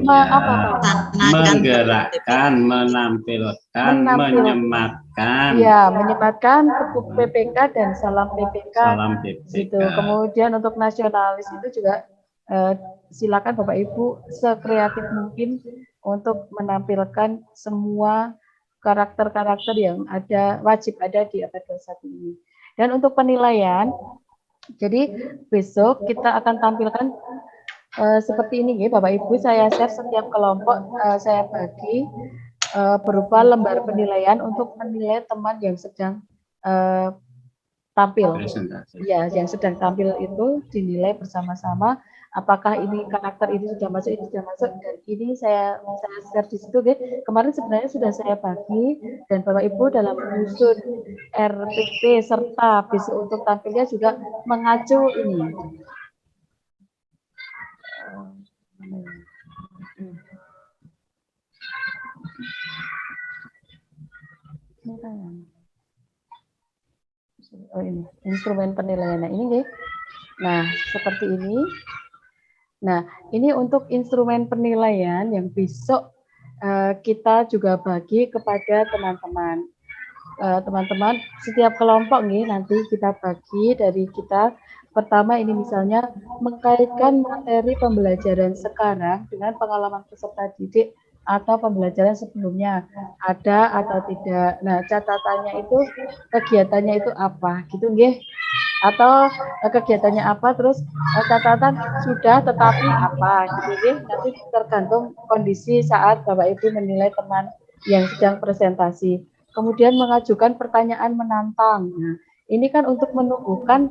Apa Pak? Menggerakkan, menampilkan, menyematkan. Ya, menyematkan tepuk PPK dan salam PPK. Salam PPK. Gitu. Kemudian untuk nasionalis itu juga silakan Bapak Ibu sekreatif mungkin untuk menampilkan semua karakter-karakter yang wajib ada di abad 21 ini. Dan untuk penilaian, jadi besok kita akan tampilkan seperti ini ya Bapak Ibu, saya share setiap kelompok, saya bagi berupa lembar penilaian untuk menilai teman yang sedang tampil. Ya, yang sedang tampil itu dinilai bersama-sama apakah ini karakter ini sudah masuk, dan ini saya share di situ ya. Kemarin sebenarnya sudah saya bagi dan Bapak Ibu dalam menyusun RPP serta besok untuk tampilnya juga mengacu ini. Oh ini instrumen penilaian. Nah ini nih. Nah seperti ini. Nah ini untuk instrumen penilaian yang besok kita juga bagi kepada teman-teman. Teman-teman setiap kelompok nih nanti kita bagi dari kita. Pertama ini misalnya mengkaitkan materi pembelajaran sekarang dengan pengalaman peserta didik atau pembelajaran sebelumnya, ada atau tidak. Nah, catatannya itu kegiatannya itu apa gitu nggih. Atau kegiatannya apa terus catatan sudah tetapi apa gitu nggih. Nanti tergantung kondisi saat Bapak Ibu menilai teman yang sedang presentasi. Kemudian mengajukan pertanyaan menantang. Nah, ini kan untuk menumbuhkan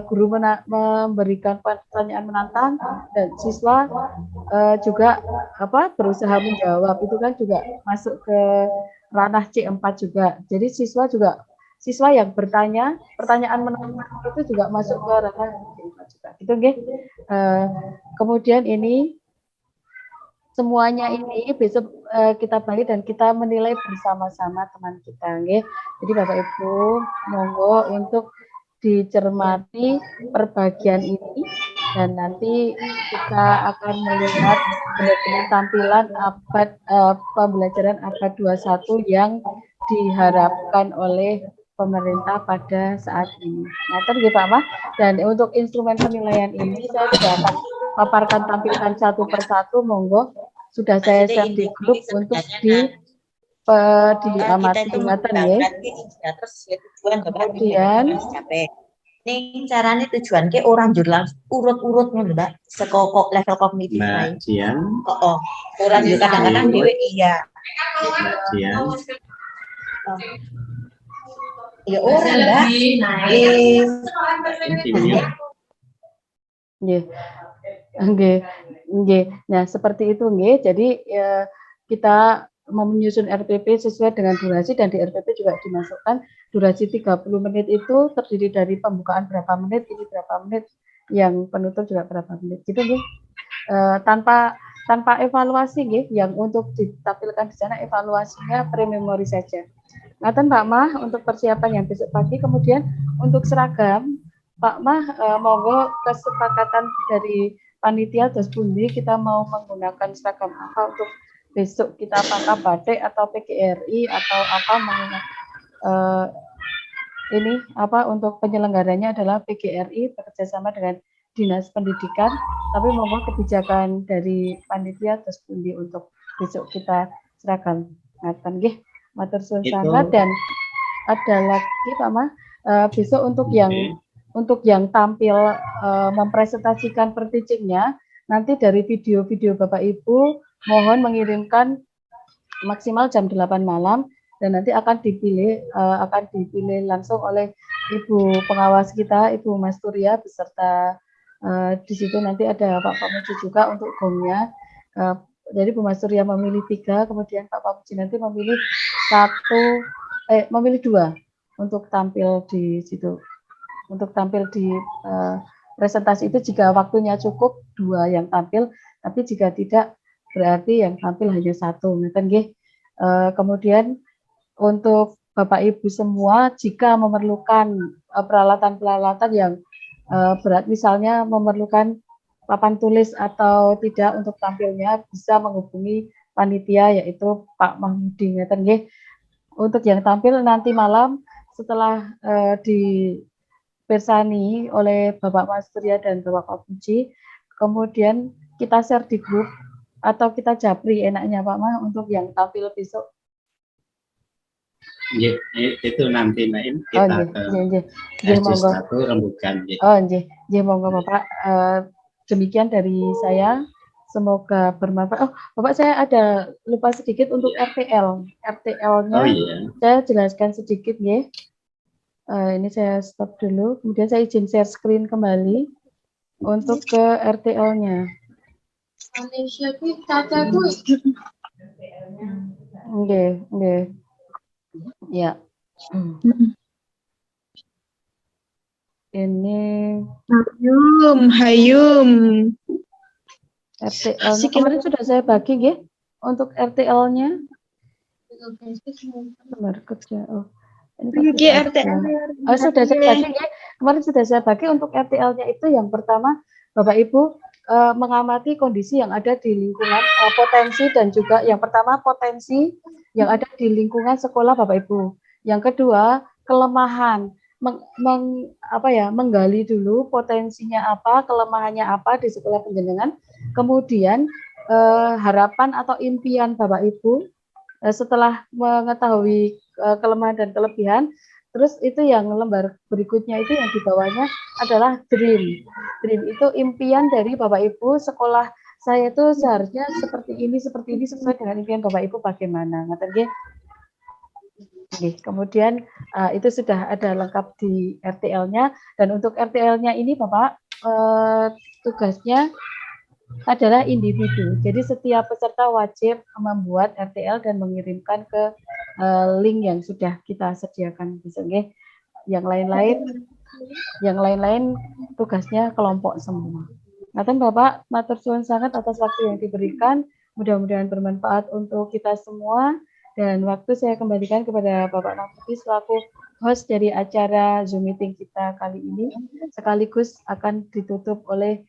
guru memberikan pertanyaan menantang dan siswa juga berusaha menjawab, itu kan juga masuk ke ranah C4 juga. Jadi siswa yang bertanya pertanyaan menantang itu juga masuk ke ranah C4 juga. Gitu nggih. Kemudian ini semuanya ini besok kita bagi dan kita menilai bersama-sama teman kita, nggih. Jadi Bapak Ibu monggo untuk dicermati perbagian ini dan nanti kita akan melihat benar-benar tampilan pembelajaran abad 21 yang diharapkan oleh pemerintah pada saat ini. Nah, nggih Pak Mah. Dan untuk instrumen penilaian ini saya tidak akan paparkan tampilkan satu persatu, monggo sudah saya share di grup untuk diamati ingatan ya. Kemudian ini caranya tujuan ke orang jurnal urut-urutnya Mbak sekokok level kognitif lain. Orang juga kadang-kadang dewe iya. Ya orang Mbak. Nggih. Nah, seperti itu nggih. Jadi kita menyusun RPP sesuai dengan durasi dan di RPP juga dimasukkan durasi 30 menit itu terdiri dari pembukaan berapa menit, ini berapa menit, yang penutup juga berapa menit. Gitu nggih. Tanpa evaluasi nggih, yang untuk ditampilkan di sana evaluasinya pre-memori saja. Ngaten Pak Mah untuk persiapan yang besok pagi. Kemudian untuk seragam Pak Mah monggo kesepakatan dari panitia dos pundi kita mau menggunakan seragam apa untuk besok, kita apakah batik atau PGRI atau apa ini apa untuk penyelenggaranya adalah PGRI bekerjasama dengan Dinas Pendidikan, tapi monggo kebijakan dari panitia dos pundi untuk besok kita seragam. Ngaten nggih, matur suwun sangat. Dan ada lagi Pak Mah besok untuk yang tampil mempresentasikan per teachingnya, nanti dari video-video Bapak Ibu mohon mengirimkan maksimal jam 8 malam dan nanti akan dipilih langsung oleh Ibu pengawas kita, Ibu Mas Turia beserta di situ nanti ada Pak Pamuji juga untuk gongnya. Jadi Bu Mas Turia memilih 3, kemudian Pak Pamuji nanti memilih 2. untuk tampil di situ, untuk tampil di presentasi itu jika waktunya cukup 2 yang tampil, tapi jika tidak berarti yang tampil hanya 1. Kemudian untuk Bapak Ibu semua, jika memerlukan peralatan-peralatan yang berat, misalnya memerlukan papan tulis atau tidak untuk tampilnya, bisa menghubungi panitia yaitu Pak Mahmudi. Untuk yang tampil nanti malam setelah dipersani oleh Bapak Mas Surya dan Bapak Pak Puji, kemudian kita share di grup atau kita japri enaknya Pak Mah untuk yang tampil besok. Ya, itu nanti Naim kita ke S1 rembukan. Monggo Bapak. Demikian dari saya. Semoga bermanfaat. Bapak, saya ada lupa sedikit untuk RTL. RTL-nya saya jelaskan sedikit ya. Ini saya stop dulu. Kemudian saya izin share screen kembali untuk ke RTL-nya. Ya. Ini Hayum. RTL-nya kemarin sudah saya bagi ya. Untuk RTL-nya. Ini RTL. Sudah saya bagi ya. Kemarin sudah saya bagi untuk RTL-nya itu yang pertama Bapak Ibu mengamati kondisi yang ada di lingkungan potensi dan juga yang pertama potensi yang ada di lingkungan sekolah Bapak Ibu. Yang kedua kelemahan, menggali dulu potensinya apa, kelemahannya apa di sekolah penjenengan. Kemudian harapan atau impian Bapak Ibu setelah mengetahui kelemahan dan kelebihan. Terus itu yang lembar berikutnya itu yang di bawahnya adalah dream. Dream itu impian dari Bapak Ibu, sekolah saya itu seharusnya seperti ini sesuai dengan impian Bapak Ibu bagaimana. Kemudian itu sudah ada lengkap di RTL-nya, dan untuk RTL-nya ini Bapak tugasnya adalah individu. Jadi setiap peserta wajib membuat RTL dan mengirimkan ke link yang sudah kita sediakan. Yang lain-lain tugasnya kelompok semua. Ngaten Bapak, matur suwun sangat atas waktu yang diberikan. Mudah-mudahan bermanfaat untuk kita semua. Dan waktu saya kembalikan kepada Bapak Nafuti selaku host dari acara Zoom meeting kita kali ini. Sekaligus akan ditutup oleh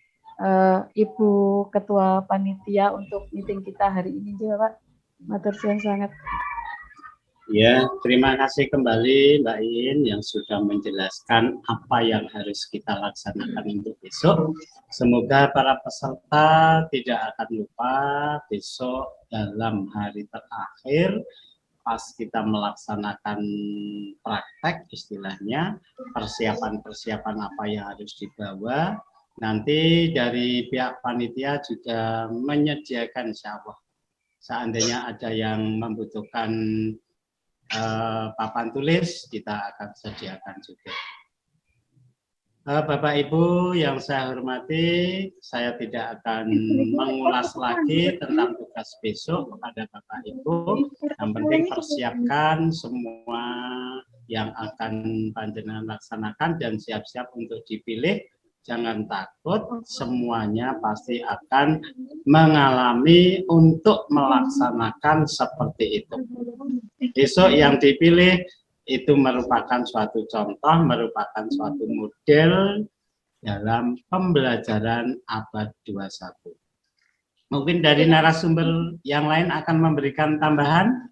Ibu Ketua Panitia untuk meeting kita hari ini, Bapak. Matur suwun sangat. Ya, terima kasih kembali Mbak In yang sudah menjelaskan apa yang harus kita laksanakan untuk besok. Semoga para peserta tidak akan lupa besok dalam hari terakhir pas kita melaksanakan praktek istilahnya, persiapan-persiapan apa yang harus dibawa. Nanti dari pihak panitia juga menyediakan insya Allah. Seandainya ada yang membutuhkan papan tulis, kita akan sediakan juga. Bapak Ibu yang saya hormati, saya tidak akan mengulas lagi tentang tugas besok kepada Bapak Ibu. Yang penting persiapkan semua yang akan panjenengan laksanakan dan siap-siap untuk dipilih. Jangan takut, semuanya pasti akan mengalami untuk melaksanakan seperti itu. Besok yang dipilih itu merupakan suatu contoh, merupakan suatu model dalam pembelajaran abad 21. Mungkin dari narasumber yang lain akan memberikan tambahan.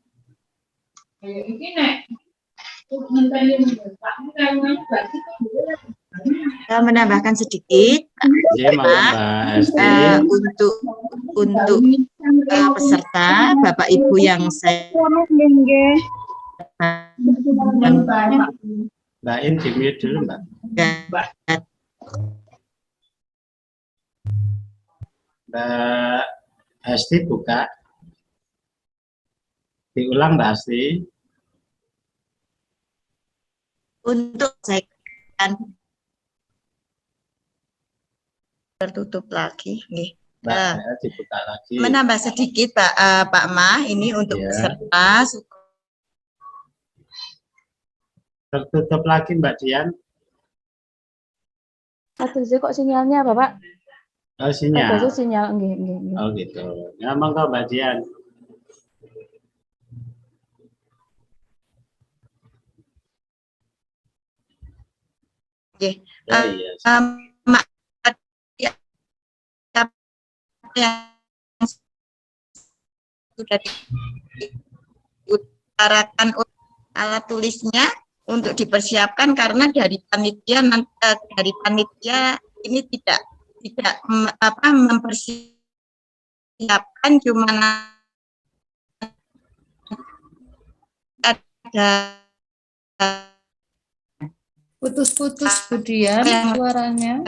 Menambahkan sedikit untuk peserta Bapak Ibu yang saya Mbak In di-mute dulu Mbak. Mbak Hasti buka. Diulang Mbak Hasti. Untuk saya tertutup lagi nih. Dibuka lagi. Menambah sedikit Pak Ma, ini untuk peserta Tertutup lagi Mbak Dian. Aduh, kok sinyalnya Bapak? Oh, sinyal. Ada sinyal, enggak. Oh gitu. Ya monggo Mbak Dian. Oke. Iya. Yang sudah diutarakan alat tulisnya untuk dipersiapkan karena dari panitia ini tidak mempersiapkan, cuma ada putus-putus Bu Dian suaranya.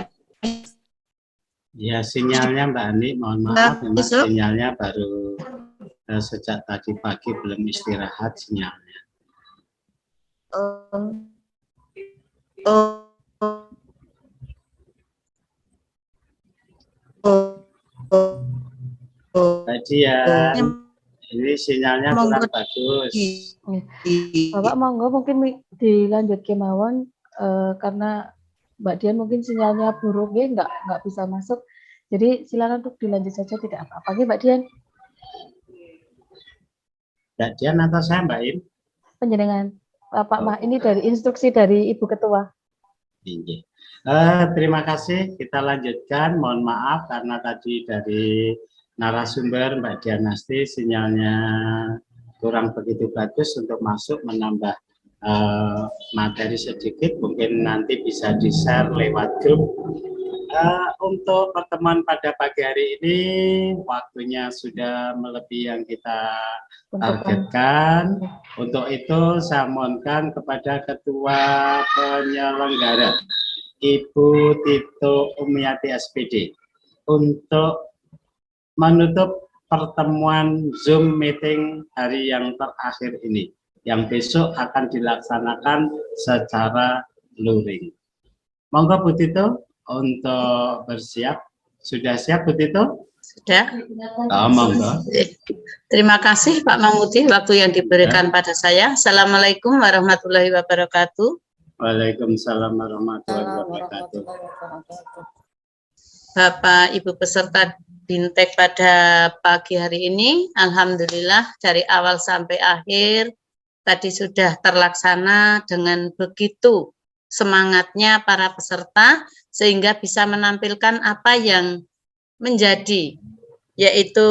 Ya sinyalnya Mbak Ani, mohon maaf, memang sinyalnya baru sejak tadi pagi belum istirahat sinyalnya. Tadi ya, ini sinyalnya kurang bagus. Bapak monggo mungkin dilanjut kemauan karena Mbak Dian mungkin sinyalnya buruk ya, nggak bisa masuk. Jadi silakan untuk dilanjut saja, tidak apa-apa ya Mbak Dian. Mbak Dian atau saya Mbak Im? Penjenengan Bapak Mah, ini dari instruksi dari Ibu Ketua. Iya. Terima kasih, kita lanjutkan. Mohon maaf karena tadi dari narasumber Mbak Dian Nasti sinyalnya kurang begitu bagus untuk masuk menambah materi sedikit, mungkin nanti bisa di-share lewat grup. Untuk pertemuan pada pagi hari ini waktunya sudah melebihi yang kita targetkan. Untuk itu saya mohonkan kepada Ketua Penyelenggara Ibu Tito Umiati SPD untuk menutup pertemuan Zoom meeting hari yang terakhir ini, yang besok akan dilaksanakan secara luring. Monggo Bu Tito untuk bersiap. Sudah siap Bu Tito? Sudah. Oh, monggo. Terima kasih Pak Mamuti waktu yang diberikan pada saya. Assalamualaikum warahmatullahi wabarakatuh. Waalaikumsalam warahmatullahi wabarakatuh. Bapak Ibu peserta Bintek pada pagi hari ini, alhamdulillah dari awal sampai akhir tadi sudah terlaksana dengan begitu semangatnya para peserta sehingga bisa menampilkan apa yang menjadi yaitu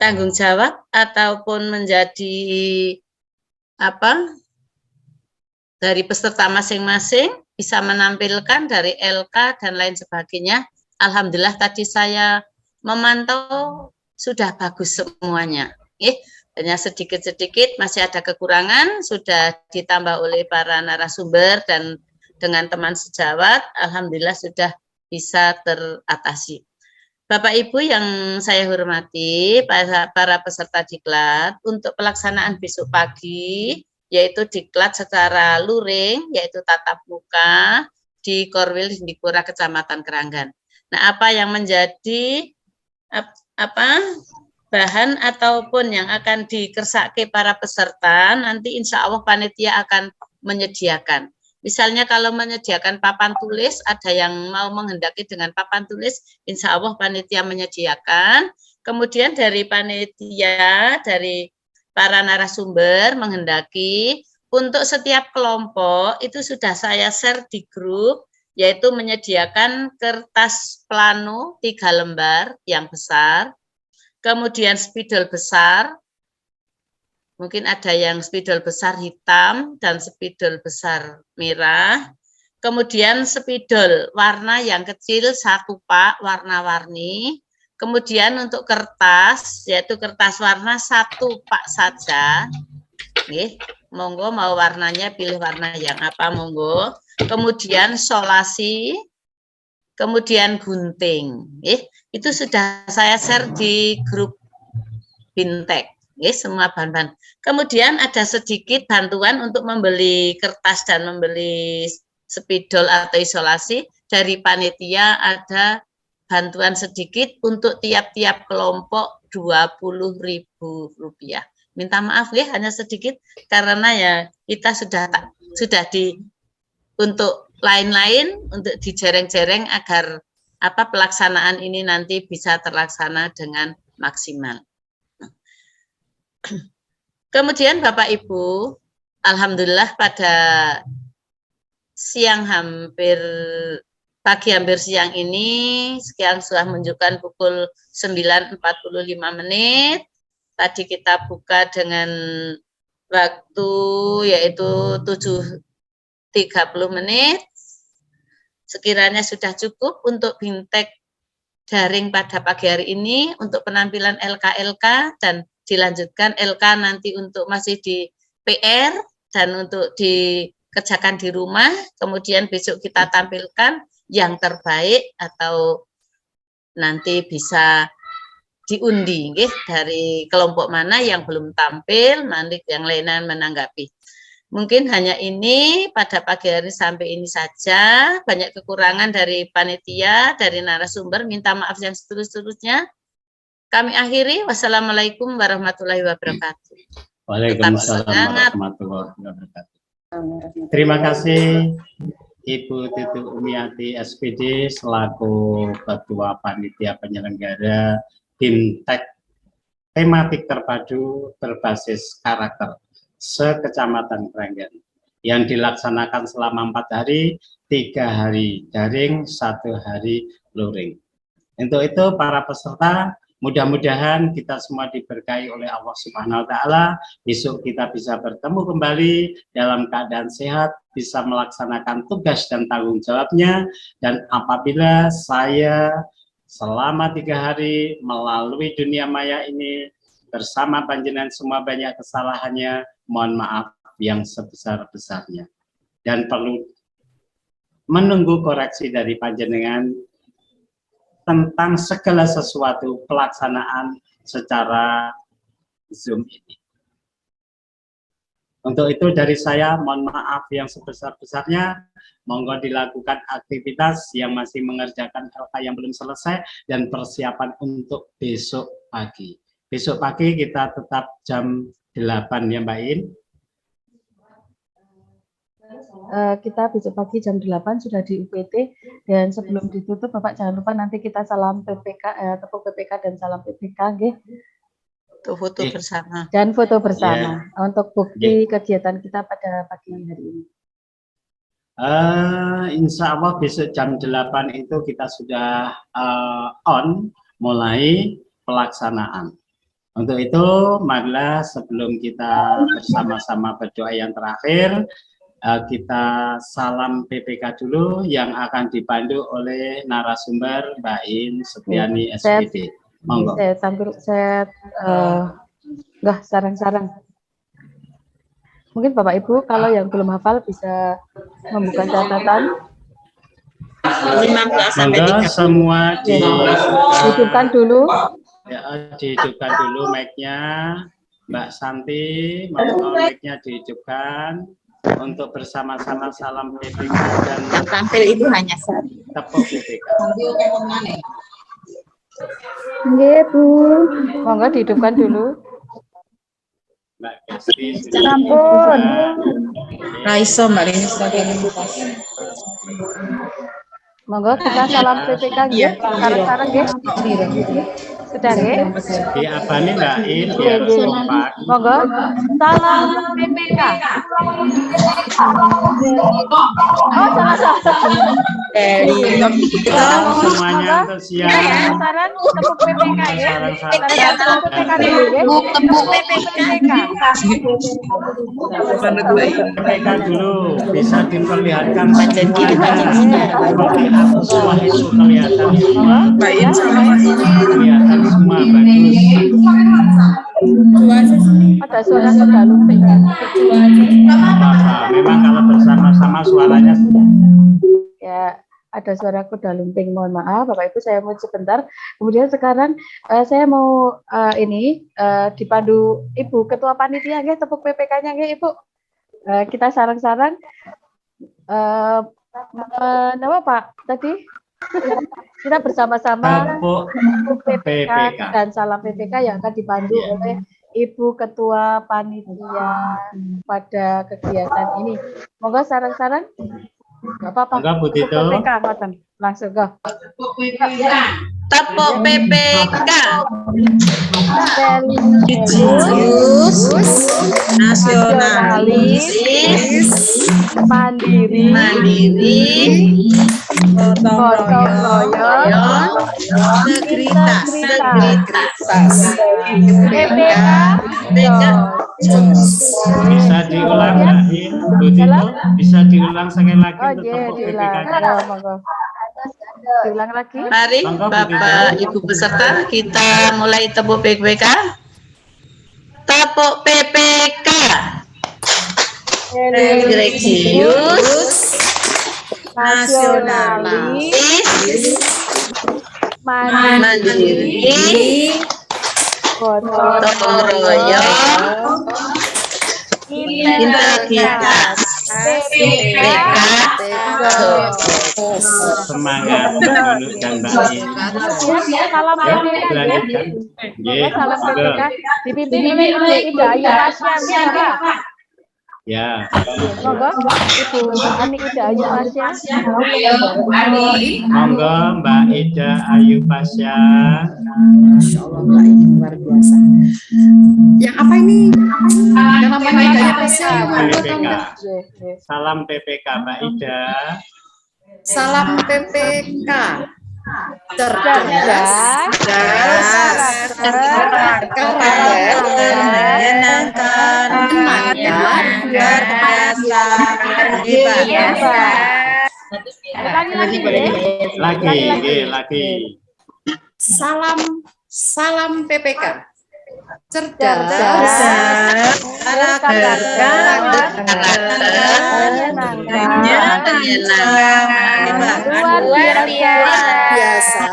tanggung jawab ataupun menjadi apa dari peserta masing-masing, bisa menampilkan dari LK dan lain sebagainya. Alhamdulillah tadi saya memantau sudah bagus semuanya. Hanya sedikit-sedikit masih ada kekurangan, sudah ditambah oleh para narasumber dan dengan teman sejawat, alhamdulillah sudah bisa teratasi. Bapak Ibu yang saya hormati, para peserta diklat, untuk pelaksanaan besok pagi, yaitu diklat secara luring, yaitu tatap muka di Korwil Sindikura Kecamatan Keranggan. Nah, apa yang menjadi bahan ataupun yang akan dikersake para peserta, nanti insya Allah panitia akan menyediakan. Misalnya kalau menyediakan papan tulis, ada yang mau menghendaki dengan papan tulis, insya Allah panitia menyediakan. Kemudian dari panitia, dari para narasumber menghendaki, untuk setiap kelompok itu sudah saya share di grup, yaitu menyediakan kertas plano 3 lembar yang besar, kemudian spidol besar, mungkin ada yang spidol besar hitam dan spidol besar merah, kemudian spidol warna yang kecil 1 pak warna-warni, kemudian untuk kertas, yaitu kertas warna 1 pak saja, monggo mau warnanya pilih warna yang apa monggo, kemudian solasi, kemudian gunting, itu sudah saya share di grup Bintek, semua bahan-bahan. Kemudian ada sedikit bantuan untuk membeli kertas dan membeli spidol atau isolasi dari panitia, ada bantuan sedikit untuk tiap-tiap kelompok Rp20.000. minta maaf ya hanya sedikit karena ya kita sudah untuk lain-lain untuk dijereng-jereng agar pelaksanaan ini nanti bisa terlaksana dengan maksimal. Kemudian Bapak Ibu, alhamdulillah pada pagi hampir siang ini sekian sudah menunjukkan pukul 9.45 menit. Tadi kita buka dengan waktu yaitu 7.30 menit. Sekiranya sudah cukup untuk BIMTEK daring pada pagi hari ini untuk penampilan LK dan dilanjutkan LK nanti untuk masih di PR dan untuk dikerjakan di rumah. Kemudian besok kita tampilkan yang terbaik atau nanti bisa diundi dari kelompok mana yang belum tampil, nanti yang lainnya menanggapi. Mungkin hanya ini pada pagi hari sampai ini saja. Banyak kekurangan dari panitia, dari narasumber, minta maaf yang seterusnya. Kami akhiri. Wassalamualaikum warahmatullahi wabarakatuh. Waalaikumsalam warahmatullahi wabarakatuh. Terima kasih Ibu Titu Umiati SPD selaku Ketua Panitia Penyelenggara BIMTEK tematik terpadu berbasis karakter se-Kecamatan Krenggen yang dilaksanakan selama 4 hari, 3 hari daring, 1 hari luring. Untuk itu para peserta, mudah-mudahan kita semua diberkahi oleh Allah Subhanahu wa Ta'ala. Besok kita bisa bertemu kembali dalam keadaan sehat, bisa melaksanakan tugas dan tanggung jawabnya. Dan apabila saya selama 3 hari melalui dunia maya ini bersama panjenengan semua banyak kesalahannya, mohon maaf yang sebesar-besarnya. Dan perlu menunggu koreksi dari panjenengan tentang segala sesuatu pelaksanaan secara Zoom ini. Untuk itu dari saya mohon maaf yang sebesar-besarnya. Monggo dilakukan aktivitas yang masih mengerjakan LK yang belum selesai dan persiapan untuk besok pagi. Besok pagi kita tetap jam 8 ya Mbak In. Kita besok pagi jam 8 sudah di UPT dan sebelum ditutup Bapak jangan lupa nanti kita salam PPK, tepuk PPK dan salam PPK nggih. Foto bersama. Dan foto bersama untuk bukti kegiatan kita pada pagi hari ini. Insya Allah besok jam 8 itu kita sudah on mulai pelaksanaan. Untuk itu marilah sebelum kita bersama-sama berdoa yang terakhir, kita salam PPK dulu yang akan dipandu oleh narasumber Mbak In Setiani SPD. Monggo. Saya enggak sarang-sarang. Mungkin Bapak Ibu kalau yang belum hafal bisa membuka catatan. 15 sampai 30. Semua dihidupkan dulu. Ya, dihidupkan dulu mic-nya. Mbak Santi, monggo mic-nya dihidupkan untuk bersama-sama salam PPK dan tampil itu hanya tepuk PPK. Nggih, Bu. Monggo dihidupkan dulu. Mbak Kesti, ampun. Raiso Mbak Rini Monggo kita salam PPK nggih. Sareng-sareng nggih. Sudah nggih? Di apa nih Mbak In biar kompak. Monggo salam PPK. Oh, salah. Semuanya untuk siang. Saran tepuk PPK ya. Sarang-sarang. PPK dulu ya. Tepuk PPK. PPK dulu bisa diperlihatkan semuanya. Semua itu kelihatan semua. Kelihatan semua bagus. Ada suara kuda lumping. Memang kalau bersama-sama suaranya Ya, ada suara kuda lumping. Mohon maaf, Bapak Ibu, saya mau sebentar. Kemudian sekarang saya mau dipandu Ibu Ketua Panitia, nggih, tepuk PPK-nya, nggih, Ibu. Kita sarang-sarang. Nama Pak tadi? Kita bersama-sama tepuk PPK dan salam PPK yang akan dipandu oleh Ibu Ketua Panitia pada kegiatan ini. Moga saran-saran? Enggak apa-apa. Enggak, Bu Tito. PPK, ngoten. Langsung go. Tepuk PPK. Religius, Nasionalis, mandiri, gotong royong, integritas. PPK, Bisa diulang lagi, Bu Tito? Bisa diulang sekali lagi oh untuk iya, tepuk diulang. PPK-nya. Oh, monggo. Diulang lagi. Mari Bapak Ibu peserta kita mulai tepuk PPK. Tepuk PPK. Religius, nasionalis, mandiri, gotong royong, integritas. PPK. Semangat Nunu dan Mbak In. Salam Ya, PPK. dilanjutkan. Ye, Salam monggo. PPK. Dipimpin oleh Ibu Ida Ayu Masya. Ya. Monggo Ibu Ani Ida Ayu Masya. Monggo Mbak Ida Ayu Pasya. Masya Allah, Mbak, ini luar biasa. Yang apa ini? Yang namanya Ida Ayu Pasya. PPK. Salam PPK Mbak Ida. Salam PPK. Cerdas, lagi. Salam PPK. Cerdas, luar biasa,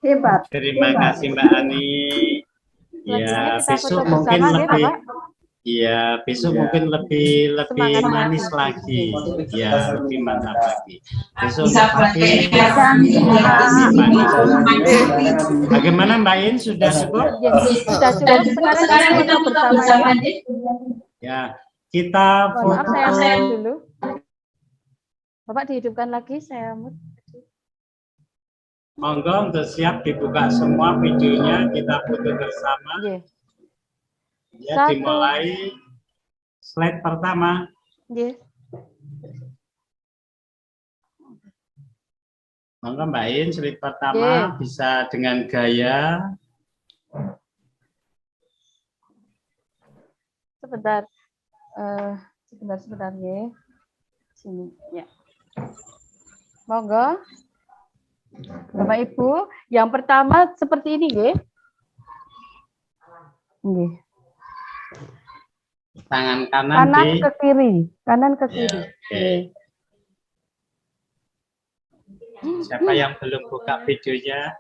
hebat. Terima kasih Mbak Ani. Ya, besok mungkin lebih. Iya, besok mungkin lebih manis lagi. Ya, lebih mantap lagi. Besok lebih manis. Bagaimana Mbak In, sudah cukup? Sudah cukup. Sekarang kita bersama. Ya, kita Maaf, saya foto. dulu. Bapak dihidupkan lagi, saya mute. Monggo untuk siap dibuka semua videonya, kita foto bersama. Ya, Satu. dimulai slide pertama. Monggo Mbak In, slide pertama bisa dengan gaya. Sebentar, sebentar ya. Sini, ya. Monggo, Bapak Ibu. Yang pertama seperti ini, ya. Tangan kanan ke kiri, kanan ke kiri. Siapa yang belum buka videonya?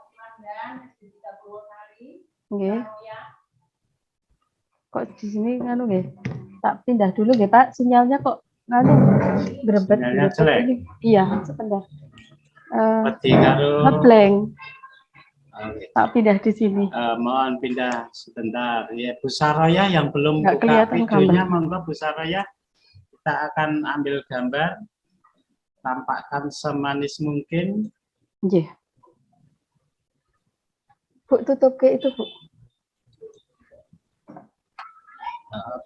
Kok di sini nganu nggih? Tak pindah dulu nggih, Pak. Sinyalnya kok nganu grebet. Sinyalnya jelek? Iya, sebentar. Ngeblank. Tak pindah di sini. Mohon pindah sebentar. Ya, Bu Saroya yang belum Nggak buka kelihatan videonya, gambar. monggo Bu Saroya. Kita akan ambil gambar, tampakkan semanis mungkin. Bu, tutup ke itu, Bu.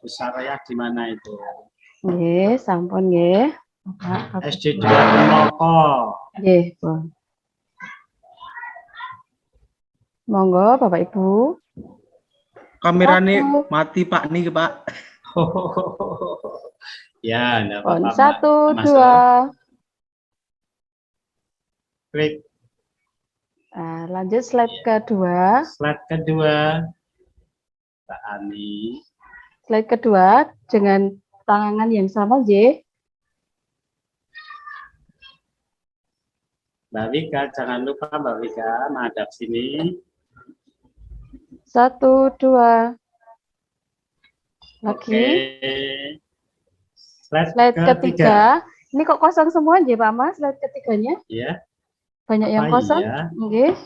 Bu Saroya di mana itu? Nggih, sampun nggih. SD 2 Penoko. Nggih, Bu. Monggo Bapak Ibu. Kamerane mati Pak nih Pak. Ya, enggak apa-apa. 1, Mas 2. Klik. Nah, lanjut slide kedua. Slide kedua. Mbak Ani. Slide kedua dengan tangan yang sama, J. Mbak Wika, jangan lupa Mbak Wika menghadap sini. 1, 2. Lagi. Slide ketiga. Ini kok kosong semua, J, Pak Mas, slide ketiganya? Iya. Banyak yang Oh, kosong. iya. Nggih.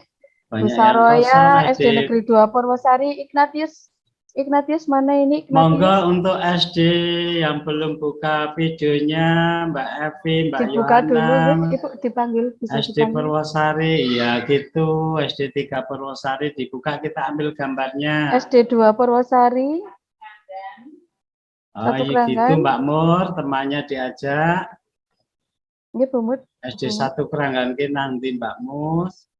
Banyak yang Saroya, kosong SD Negeri 2 Purwosari, Ignatius mana ini? Monggo untuk SD yang belum buka videonya, Mbak Evi, Mbak Dibuka dulu, Yohana, Ibu dipanggil, bisa SD dipanggil. Purwosari, ya gitu, SD 3 Purwosari dibuka, kita ambil gambarnya. SD 2 Purwosari. Oh iya gitu Mbak Mur, temannya diajak. Ini Bu Mut. SD 1 Keranggan nanti Mbak Mus.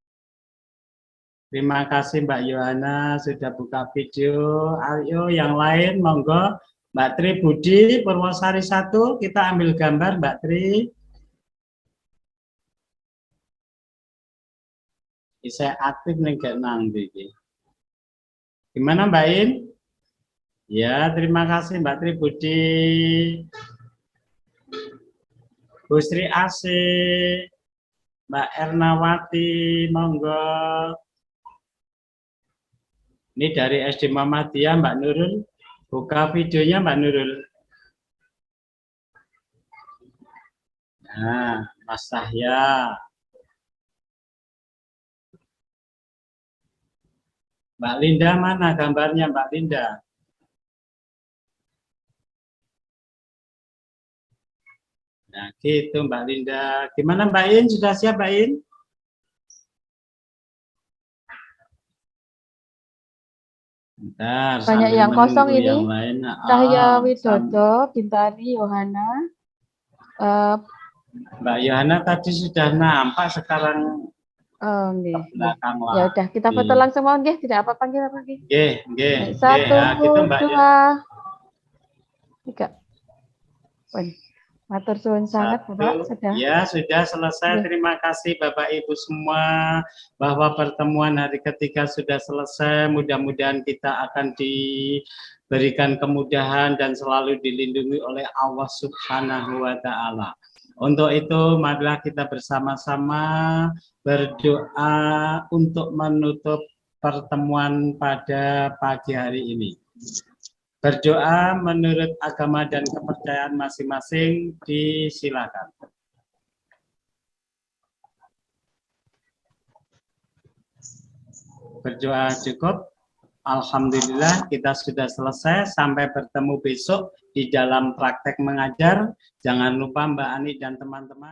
Terima kasih Mbak Yohana sudah buka video. Ayo yang lain monggo. Mbak Tri Budi Purwosari 1 kita ambil gambar Mbak Tri. Saya aktif nih kayak nanti. Gimana Mbak In? Ya terima kasih Mbak Tri Budi. Bu Sri Asih, Mbak Ernawati, monggo. Ini dari SD Muhammadiyah, Mbak Nurul. Buka videonya, Mbak Nurul. Nah, Mas Sahya. Mbak Linda mana gambarnya, Mbak Linda? Nah, gitu Mbak Linda. Gimana Mbak In? Sudah siap, Mbak In? Bentar, banyak yang kosong ini. Yang lain. Cahya Widodo, Bintari, Yohana. Mbak Yohana tadi sudah nampak, sekarang belakang lah. Ya udah, kita foto langsung mau nggih, tidak apa panggil apa lagi. Nggih. 1, Nah, gitu, 2, 3. Matur suwun sangat Bapak, sudah. Ya, sudah selesai. Terima kasih Bapak Ibu semua bahwa pertemuan hari ketiga sudah selesai. Mudah-mudahan kita akan diberikan kemudahan dan selalu dilindungi oleh Allah Subhanahu wa taala. Untuk itu, marilah kita bersama-sama berdoa untuk menutup pertemuan pada pagi hari ini. Berdoa menurut agama dan kepercayaan masing-masing, disilakan. Berdoa cukup. Alhamdulillah kita sudah selesai. Sampai bertemu besok di dalam praktek mengajar. Jangan lupa Mbak Ani dan teman-teman.